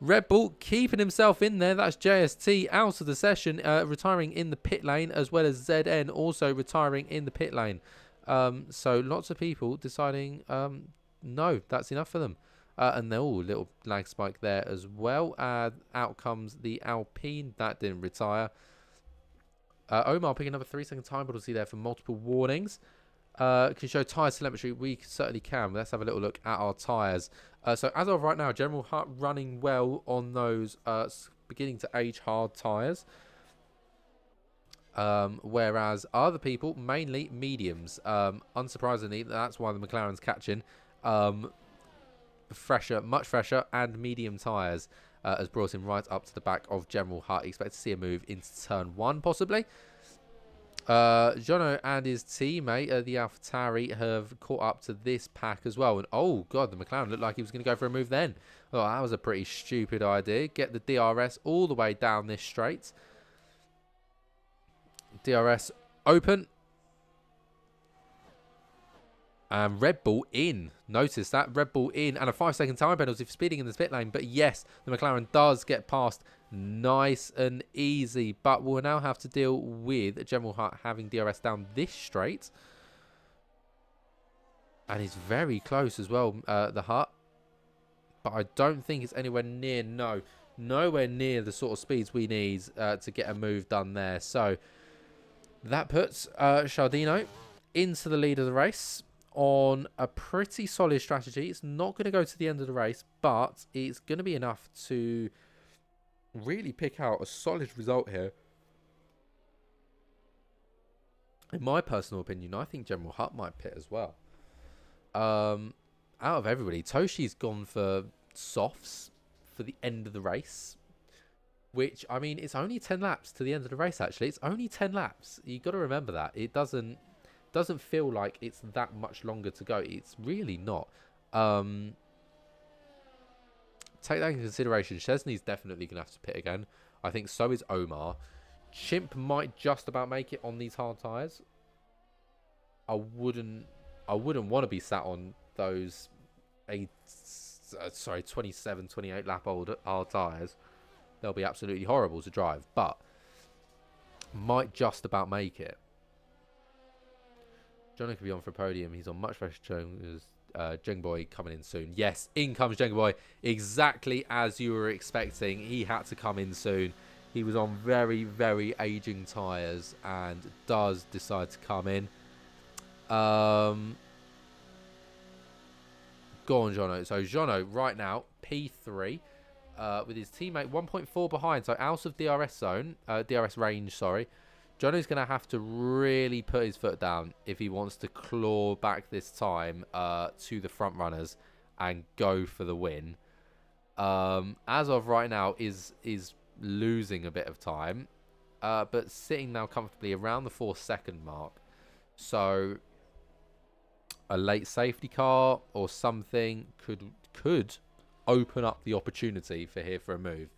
Red Bull keeping himself in there. That's JST out of the session, retiring in the pit lane, as well as ZN also retiring in the pit lane. So lots of people deciding, no, that's enough for them. And they're all little lag spike there as well. Out comes the Alpine. That didn't retire. Omar picking up a 3-second time penalty there for multiple warnings. Can show tyre telemetry. We certainly can. Let's have a little look at our tyres. So as of right now, General Hut running well on those beginning to age hard tyres. Whereas other people, mainly mediums. Unsurprisingly, that's why the McLaren's catching. Much fresher and medium tyres has brought him right up to the back of General Hut. Expect to see a move into turn 1 possibly. Jono and his teammate, the AlphaTauri, have caught up to this pack as well. And oh god, the McLaren looked like he was going to go for a move then. Oh, that was a pretty stupid idea. Get the DRS all the way down this straight. DRS open. And Red Bull in. Notice that. Red Bull in. And a 5-second time penalty for speeding in the pit lane. But yes, the McLaren does get past nice and easy. But we'll now have to deal with General Hut having DRS down this straight. And he's very close as well, the Hut. But I don't think it's anywhere near, nowhere near the sort of speeds we need to get a move done there. So that puts Shardino into the lead of the race on a pretty solid strategy. It's not going to go to the end of the race, but it's going to be enough to really pick out a solid result here. In my personal opinion, I think General Hut might pit as well. Out of everybody, Toshi's gone for softs for the end of the race, which, I mean, it's only 10 laps to the end of the race, actually. It's only 10 laps. You've got to remember that. It doesn't feel like it's that much longer to go. It's really not. Take that into consideration. Chesney's definitely going to have to pit again. I think so is Omar. Chimp might just about make it on these hard tyres. I wouldn't want to be sat on those 27, 28 lap old hard tyres. They'll be absolutely horrible to drive, but might just about make it. Johnny could be on for a podium. He's on much fresher terms. Jeng Boy coming in soon. Yes, in comes Jeng Boy. Exactly as you were expecting. He had to come in soon. He was on very, very aging tyres and does decide to come in. Go on, Jono. So Jono right now, P3, with his teammate 1.4 behind. So out of DRS zone, DRS range, sorry. Jono's going to have to really put his foot down if he wants to claw back this time to the front runners and go for the win. As of right now, is losing a bit of time, but sitting now comfortably around the 4-second mark. So a late safety car or something could open up the opportunity for here for a move.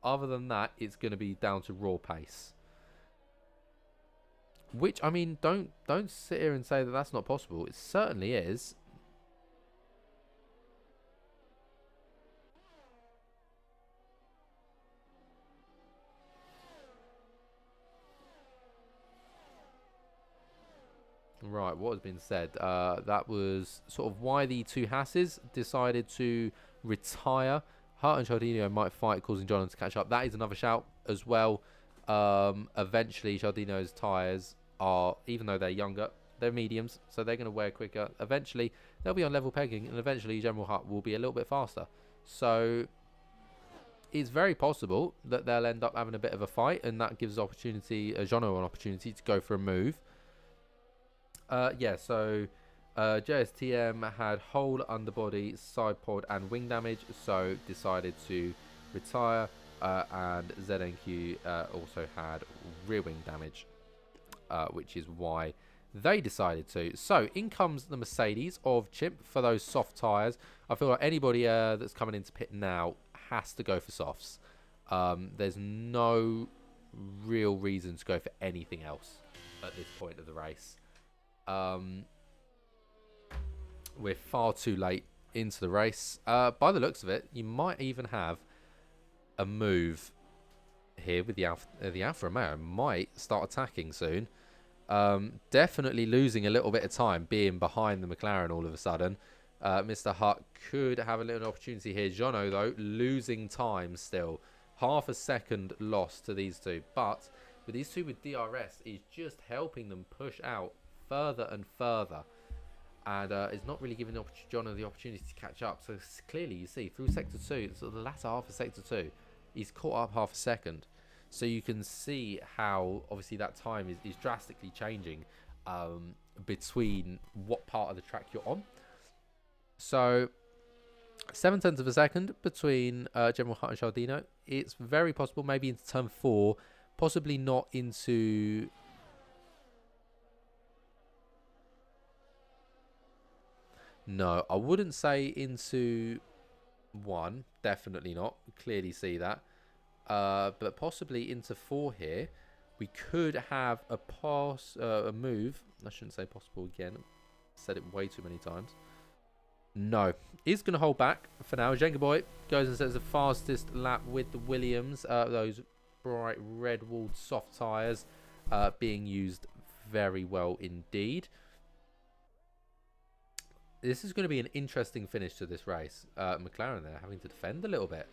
Other than that, it's going to be down to raw pace. Which, I mean, don't sit here and say that that's not possible. It certainly is. Right, what has been said? That was sort of why the two Hasses decided to retire. Hart and Chardino might fight, causing John to catch up. That is another shout as well. Eventually, Chardino's tyres are, even though they're younger, they're mediums, so they're going to wear quicker. Eventually, they'll be on level pegging, and eventually General Hut will be a little bit faster. So it's very possible that they'll end up having a bit of a fight, and that gives Jono an opportunity to go for a move. So JSTM had whole underbody, side pod, and wing damage, so decided to retire. And ZNQ also had rear wing damage, which is why they decided to. So in comes the Mercedes of Chimp for those soft tyres. I feel like anybody that's coming into pit now has to go for softs. There's no real reason to go for anything else. at this point of the race. We're far too late into the race. By the looks of it, you might even have a move here with the Alfa Romeo might start attacking soon. Definitely losing a little bit of time being behind the McLaren all of a sudden. Mr. Hutt could have a little opportunity here. Jono, though, losing time still. Half a second loss to these two. But with these two with DRS, is just helping them push out further and further. And it's not really giving Jono the opportunity to catch up. So clearly, you see, through Sector 2, so the latter half of Sector 2, he's caught up half a second. So you can see how, obviously, that time is drastically changing between what part of the track you're on. So 0.7 of a second between General Hutt and Cialdino. It's very possible maybe into turn 4, possibly not into... No, I wouldn't say into 1. Definitely not. Clearly see that. But possibly into 4 here. We could have a move. I shouldn't say possible again. Said it way too many times. No. He's going to hold back for now. Jenga Boy goes and sets the fastest lap with the Williams. Those bright red-walled soft tyres being used very well indeed. This is going to be an interesting finish to this race. McLaren there having to defend a little bit.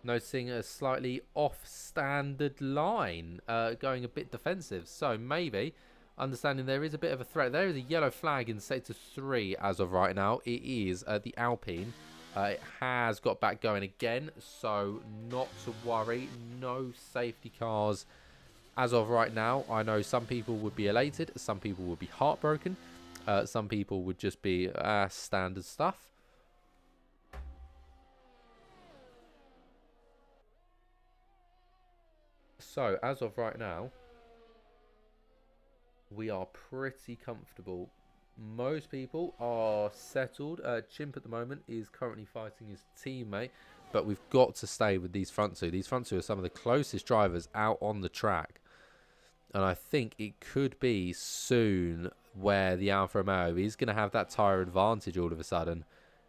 Noticing a slightly off-standard line, going a bit defensive. So maybe, understanding there is a bit of a threat. There is a yellow flag in Sector 3 as of right now. It is the Alpine. It has got back going again, so not to worry. No safety cars as of right now. I know some people would be elated. Some people would be heartbroken. Some people would just be standard stuff. So, as of right now, we are pretty comfortable. Most people are settled. Chimp at the moment is currently fighting his teammate, but we've got to stay with these front two. These front two are some of the closest drivers out on the track. And I think it could be soon where the Alfa Romeo is going to have that tyre advantage all of a sudden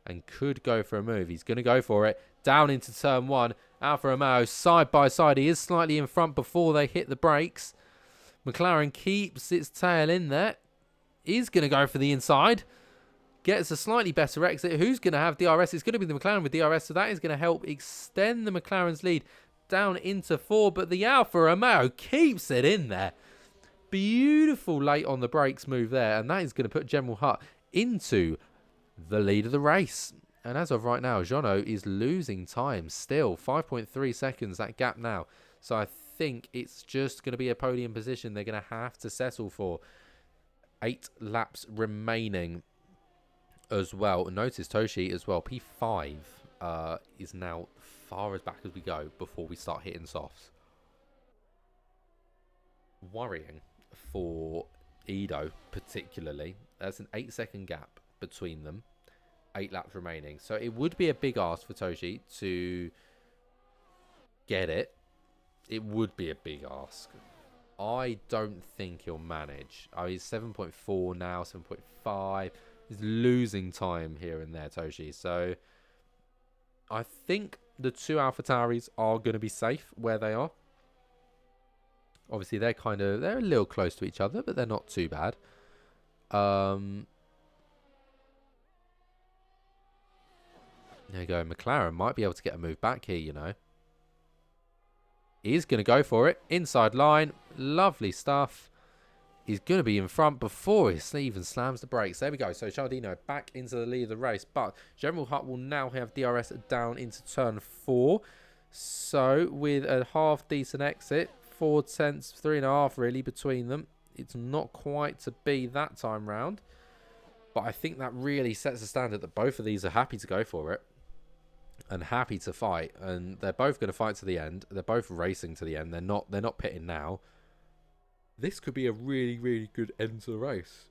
and could go for a move. He's going to go for it. Down into turn 1. Alfa Romeo side by side. He is slightly in front before they hit the brakes. McLaren keeps its tail in there. He's going to go for the inside. Gets a slightly better exit. Who's going to have DRS? It's going to be the McLaren with DRS. So that is going to help extend the McLaren's lead down into 4. But the Alfa Romeo keeps it in there. Beautiful late on the brakes move there. And that is going to put General Hutt into the lead of the race. And as of right now, Jono is losing time still. 5.3 seconds, that gap now. So I think it's just going to be a podium position they're going to have to settle for. 8 laps remaining as well. Notice Toshi as well. P5 is now far as back as we go before we start hitting softs. Worrying for Edo particularly. There's an 8-second gap between them. 8 laps remaining. So it would be a big ask for Toshi to get it. It would be a big ask. I don't think he'll manage. Oh, he's 7.4 now, 7.5. He's losing time here and there, Toshi. So I think the 2 AlphaTauris are going to be safe where they are. Obviously, they're a little close to each other, but they're not too bad. There you go. McLaren might be able to get a move back here, you know. He's going to go for it. Inside line. Lovely stuff. He's going to be in front before he even slams the brakes. There we go. So Cialdino back into the lead of the race. But General Hutt will now have DRS down into turn 4. So with a half decent exit. 4 tenths, 3.5 really between them. It's not quite to be that time round. But I think that really sets the standard that both of these are happy to go for it. And happy to fight, and they're both going to fight to the end. They're both racing to the end. They're not pitting now. This could be a really, really good end to the race.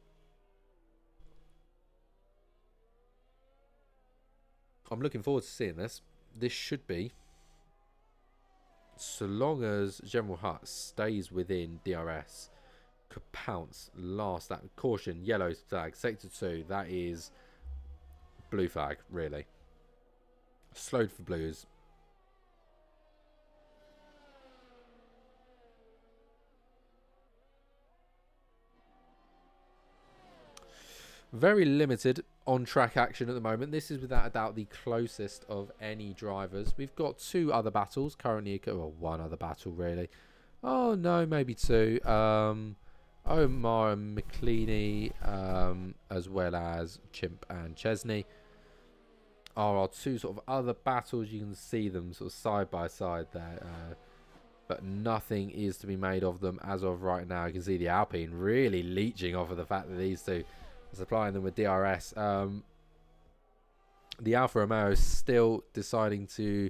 I'm looking forward to seeing this. This should be, so long as General Hutt stays within DRS, could pounce. Last that caution, yellow flag, sector 2. That is blue flag, really. Slowed for blues. Very limited on-track action at the moment. This is without a doubt the closest of any drivers. We've got 2 other battles currently. Well, 1 other battle, really. Oh, no, maybe 2. Omar and McLeany, as well as Chimp and Chesney, are our 2 sort of other battles. You can see them sort of side by side there. But nothing is to be made of them as of right now. You can see the Alpine really leeching off of the fact that these 2 are supplying them with DRS. The Alfa Romeo is still deciding to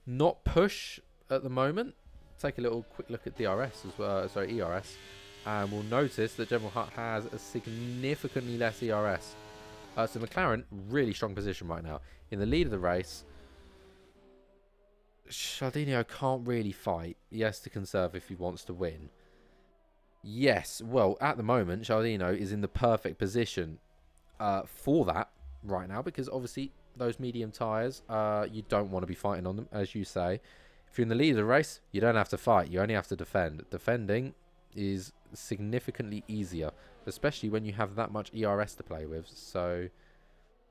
not push at the moment. Take a little quick look at DRS as well. Sorry, ERS. And we'll notice that General Hutt has a significantly less ERS. So McLaren, really strong position right now. In the lead of the race, Chaldinho can't really fight. He has to conserve if he wants to win. Yes, well, at the moment, Chaldinho is in the perfect position for that right now, because obviously those medium tyres, you don't want to be fighting on them, as you say. If you're in the lead of the race, you don't have to fight. You only have to defend. Defending is significantly easier, especially when you have that much ERS to play with. So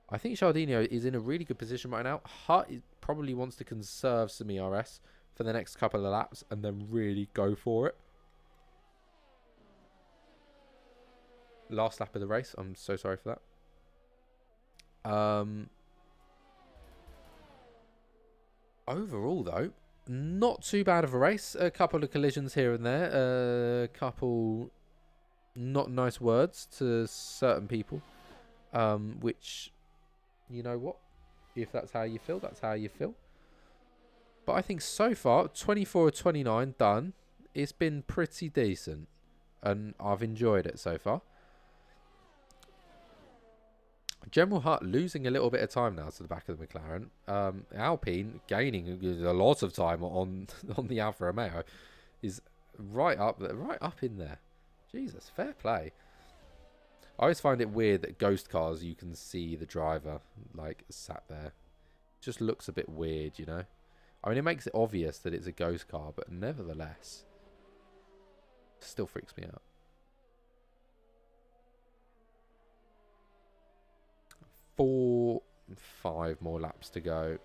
I think Chaldinho is in a really good position right now. Hutt probably wants to conserve some ERS for the next couple of laps and then really go for it. Last lap of the race. I'm so sorry for that. Overall, though, not too bad of a race. A couple of collisions here and there. A couple not nice words to certain people. Which, you know what? If that's how you feel, that's how you feel. But I think so far, 24 or 29 done. It's been pretty decent. And I've enjoyed it so far. General Hutt losing a little bit of time now to the back of the McLaren. Alpine gaining a lot of time on the Alfa Romeo is right up in there. Jesus, fair play. I always find it weird that ghost cars you can see the driver like sat there. Just looks a bit weird, you know. I mean, it makes it obvious that it's a ghost car, but nevertheless, still freaks me out. 5 more laps to go.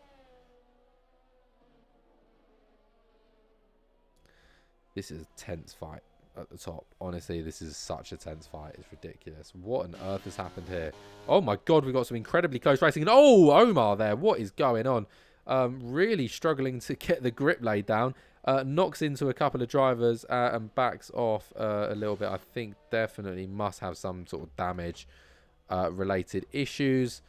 This is a tense fight at the top. Honestly, this is such a tense fight. It's ridiculous. What on earth has happened here? Oh my god, we've got some incredibly close racing. And oh, Omar there. What is going on? Really struggling to get the grip laid down. Knocks into a couple of drivers and backs off a little bit. I think definitely must have some sort of damage related issues.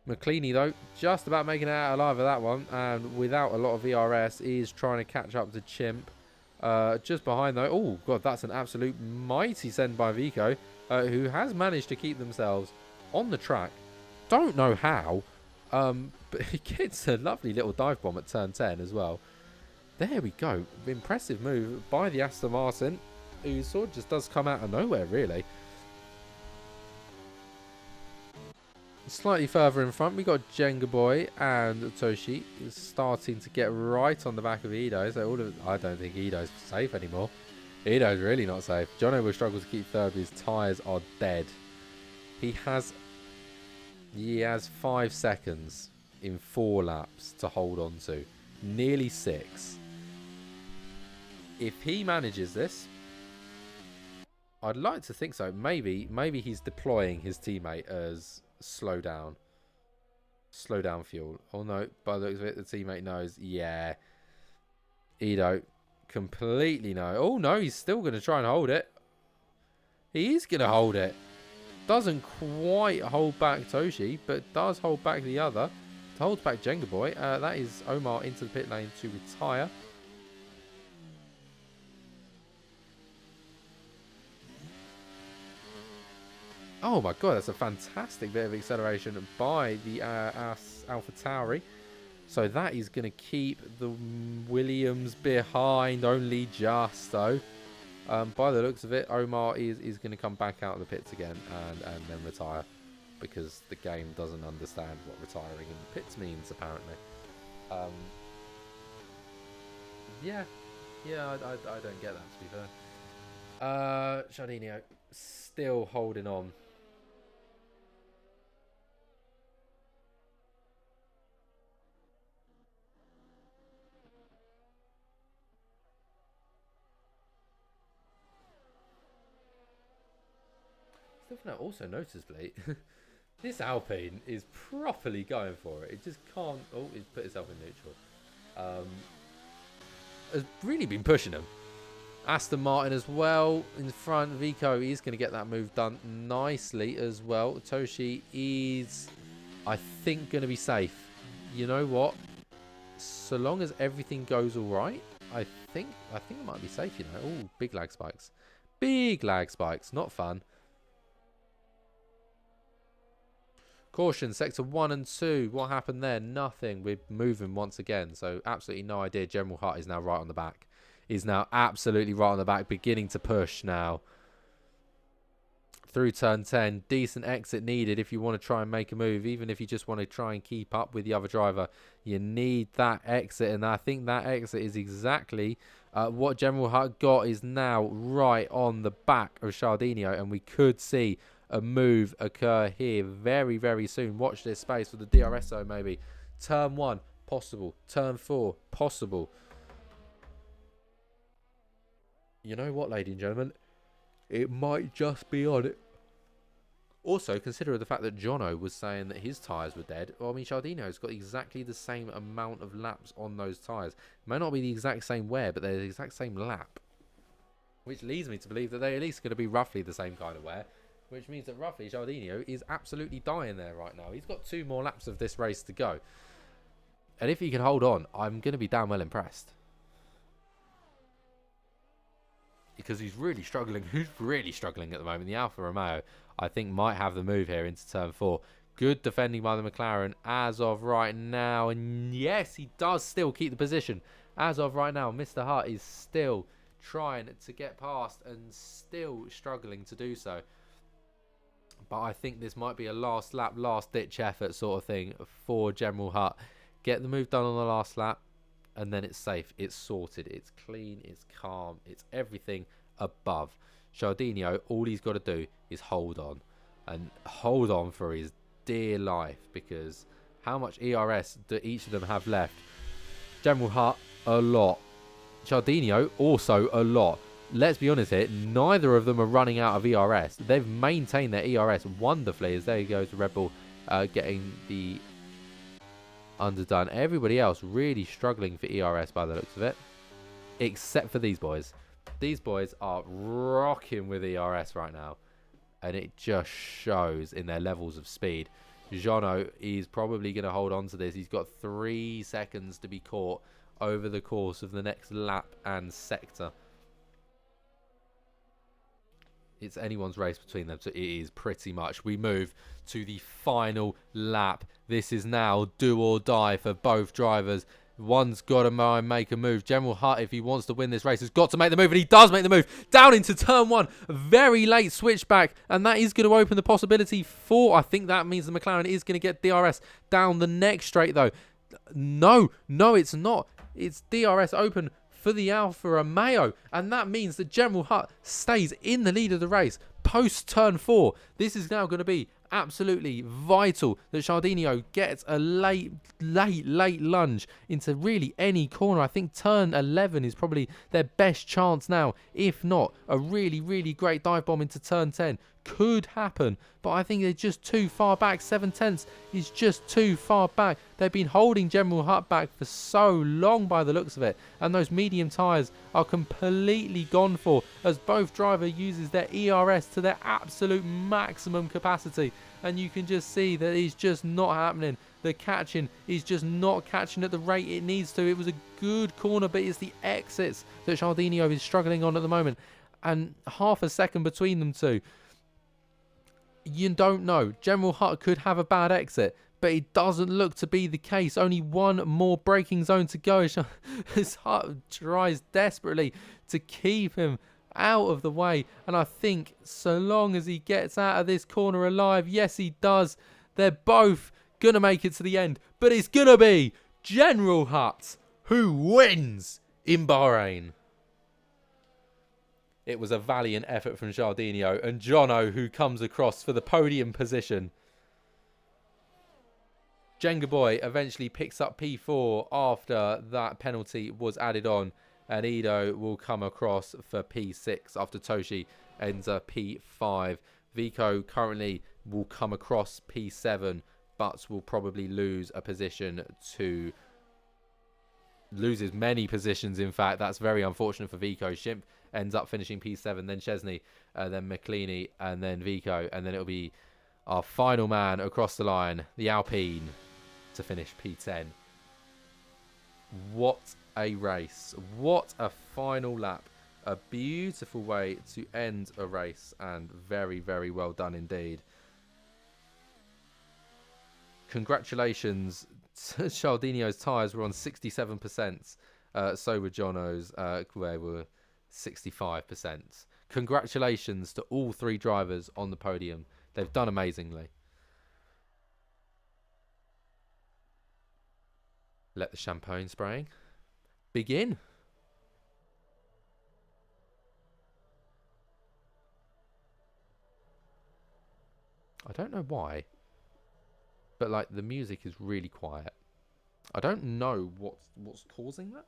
McLeany, though, just about making it out alive of that one, and without a lot of ERS, is trying to catch up to Chimp. Just behind, though. Oh, God, that's an absolute mighty send by Vico, who has managed to keep themselves on the track. Don't know how, but he gets a lovely little dive bomb at turn 10 as well. There we go. Impressive move by the Aston Martin, who sort of just does come out of nowhere, really. Slightly further in front, we got Jenga Boy and Toshi starting to get right on the back of Ido. So I don't think Ido's safe anymore. Ido's really not safe. Jono will struggle to keep third, but his tyres are dead. He has 5 seconds in 4 laps to hold on to. Nearly 6. If he manages this, I'd like to think so. Maybe he's deploying his teammate as slow down fuel. Oh no, by the looks of it, the teammate knows. Yeah, Ido completely no. Oh no, he's still going to try and hold it. He is going to hold it. Doesn't quite hold back Toshi, but does hold back the other. Holds back Jenga Boy. That is Omar into the pit lane to retire. Oh my god, that's a fantastic bit of acceleration by the Alpha Tauri. So that is going to keep the Williams behind only just, though. By the looks of it, Omar is going to come back out of the pits again and then retire, because the game doesn't understand what retiring in the pits means, apparently. Yeah, I don't get that, to be fair. Chardinio still holding on. Also noticeably, this Alpine is properly going for it. It just can't. Oh, it's put itself in neutral. Has really been pushing him. Aston Martin as well in front. Vico is going to get that move done nicely as well. Toshi is, I think, going to be safe. You know what? So long as everything goes all right, I think it might be safe. You know, oh, big lag spikes, not fun. Caution, sector 1 and 2. What happened there? Nothing. We're moving once again. So absolutely no idea. General Hutt is now right on the back. Is now absolutely right on the back. Beginning to push now. Through turn 10. Decent exit needed if you want to try and make a move. Even if you just want to try and keep up with the other driver. You need that exit. And I think that exit is exactly what General Hutt got, is now right on the back of Chardinio. And we could see a move occur here very, very soon. Watch this space for the DRS zone, maybe. Turn 1, possible. Turn 4, possible. You know what, ladies and gentlemen? It might just be on it. Also, consider the fact that Jono was saying that his tyres were dead. Well, I mean, Chardinio's got exactly the same amount of laps on those tyres. It may not be the exact same wear, but they're the exact same lap. Which leads me to believe that they're at least going to be roughly the same kind of wear. Which means that roughly Chardinio is absolutely dying there right now. He's got 2 more laps of this race to go. And if he can hold on, I'm going to be damn well impressed. Because he's really struggling. Who's really struggling at the moment? The Alfa Romeo, I think, might have the move here into turn 4. Good defending by the McLaren as of right now. And yes, he does still keep the position. As of right now, Mr. Hutt is still trying to get past and still struggling to do so. But I think this might be a last lap, last ditch effort sort of thing for General Hutt. Get the move done on the last lap, and then it's safe. It's sorted. It's clean. It's calm. It's everything above. Chardinio, all he's got to do is hold on. And hold on for his dear life, because how much ERS do each of them have left? General Hutt, a lot. Chardinio, also a lot. Let's be honest here, neither of them are running out of ERS. They've maintained their ERS wonderfully, as there goes Red Bull getting the underdone. Everybody else really struggling for ERS by the looks of it, except for these boys. These boys are rocking with ERS right now, and it just shows in their levels of speed. Jono is probably going to hold on to this. He's got 3 seconds to be caught over the course of the next lap and sector. It's anyone's race between them, so it is pretty much. We move to the final lap. This is now do or die for both drivers. One's got to make a move. General Hutt, if he wants to win this race, has got to make the move, and he does make the move. Down into turn 1. Very late switchback, and that is going to open the possibility for... I think that means the McLaren is going to get DRS down the next straight, though. No, it's not. It's DRS open for the Alfa Romeo, and that means that General Hutt stays in the lead of the race post turn 4. This is now going to be absolutely vital that Chardinio gets a late lunge into really any corner. I think turn 11 is probably their best chance now. If not, a really great dive bomb into turn 10 could happen, but I think they're just too far back. 7/10 is just too far back. They've been holding General Hutt back for so long by the looks of it, and those medium tyres are completely gone for as both driver uses their ERS to their absolute maximum capacity, and you can just see that it's just not happening. The catching is just not catching at the rate it needs to. It was a good corner, but it's the exits that Chardinio is struggling on at the moment, and half a second between them two. You don't know. General Hutt could have a bad exit, but it doesn't look to be the case. Only one more braking zone to go. As Hutt tries desperately to keep him out of the way. And I think so long as he gets out of this corner alive, yes, he does. They're both going to make it to the end. But it's going to be General Hut who wins in Bahrain. It was a valiant effort from Jardinho and Jono who comes across for the podium position. Jenga Boy eventually picks up P4 after that penalty was added on. And Ido will come across for P6 after Toshi ends up P5. Vico currently will come across P7, but will probably lose a position to... loses many positions, in fact. That's very unfortunate for Vico. Shimp ends up finishing P7, then Chesney, then McLeany, and then Vico. And then it'll be our final man across the line, the Alpine, to finish P10. What a race. What a final lap. A beautiful way to end a race, and very, very well done indeed. Congratulations. Chaldinho's tyres were on 67%. So were Jono's, where were 65%. Congratulations to all three drivers on the podium. They've done amazingly. Let the champagne spraying begin. I don't know why, but like the music is really quiet. I don't know what's causing that.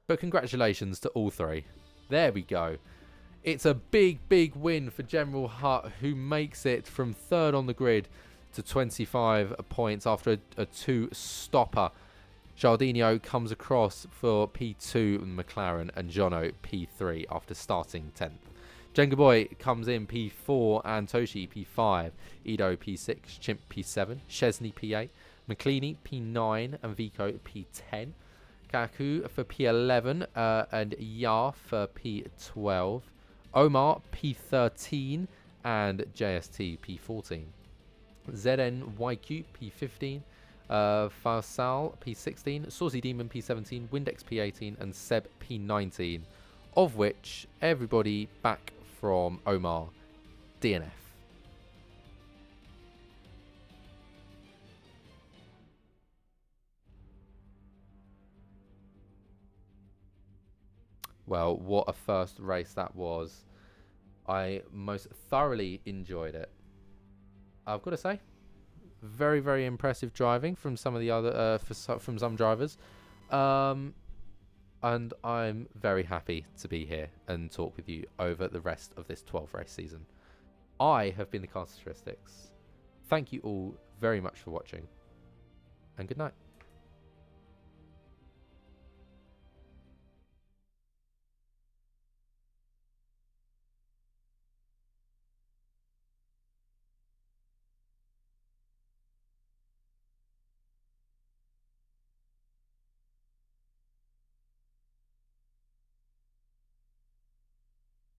But congratulations to all three. There we go. It's a big, big win for General Hut, who makes it from third on the grid to 25 points after a two-stopper. Jardinho comes across for P2 McLaren and Jono P3 after starting 10th. Jenga Boy comes in P4 and Toshi P5. Ido P6, Chimp P7, Chesney P8, McLeany P9 and Vico P10. Kaku for P11 and Yar for P12. Omar P13 and JST P14. ZNYQ P15. Farsal P16, Saucy Demon P17, Windex P18 and Seb P19, of which everybody back from Omar DNF. Well, what a first race that was. I most thoroughly enjoyed it. I've got to say, very, very impressive driving from some of the other from some drivers, and I'm very happy to be here and talk with you over the rest of this 12 race season. I have been the Castteristics. Thank you all very much for watching, and good night.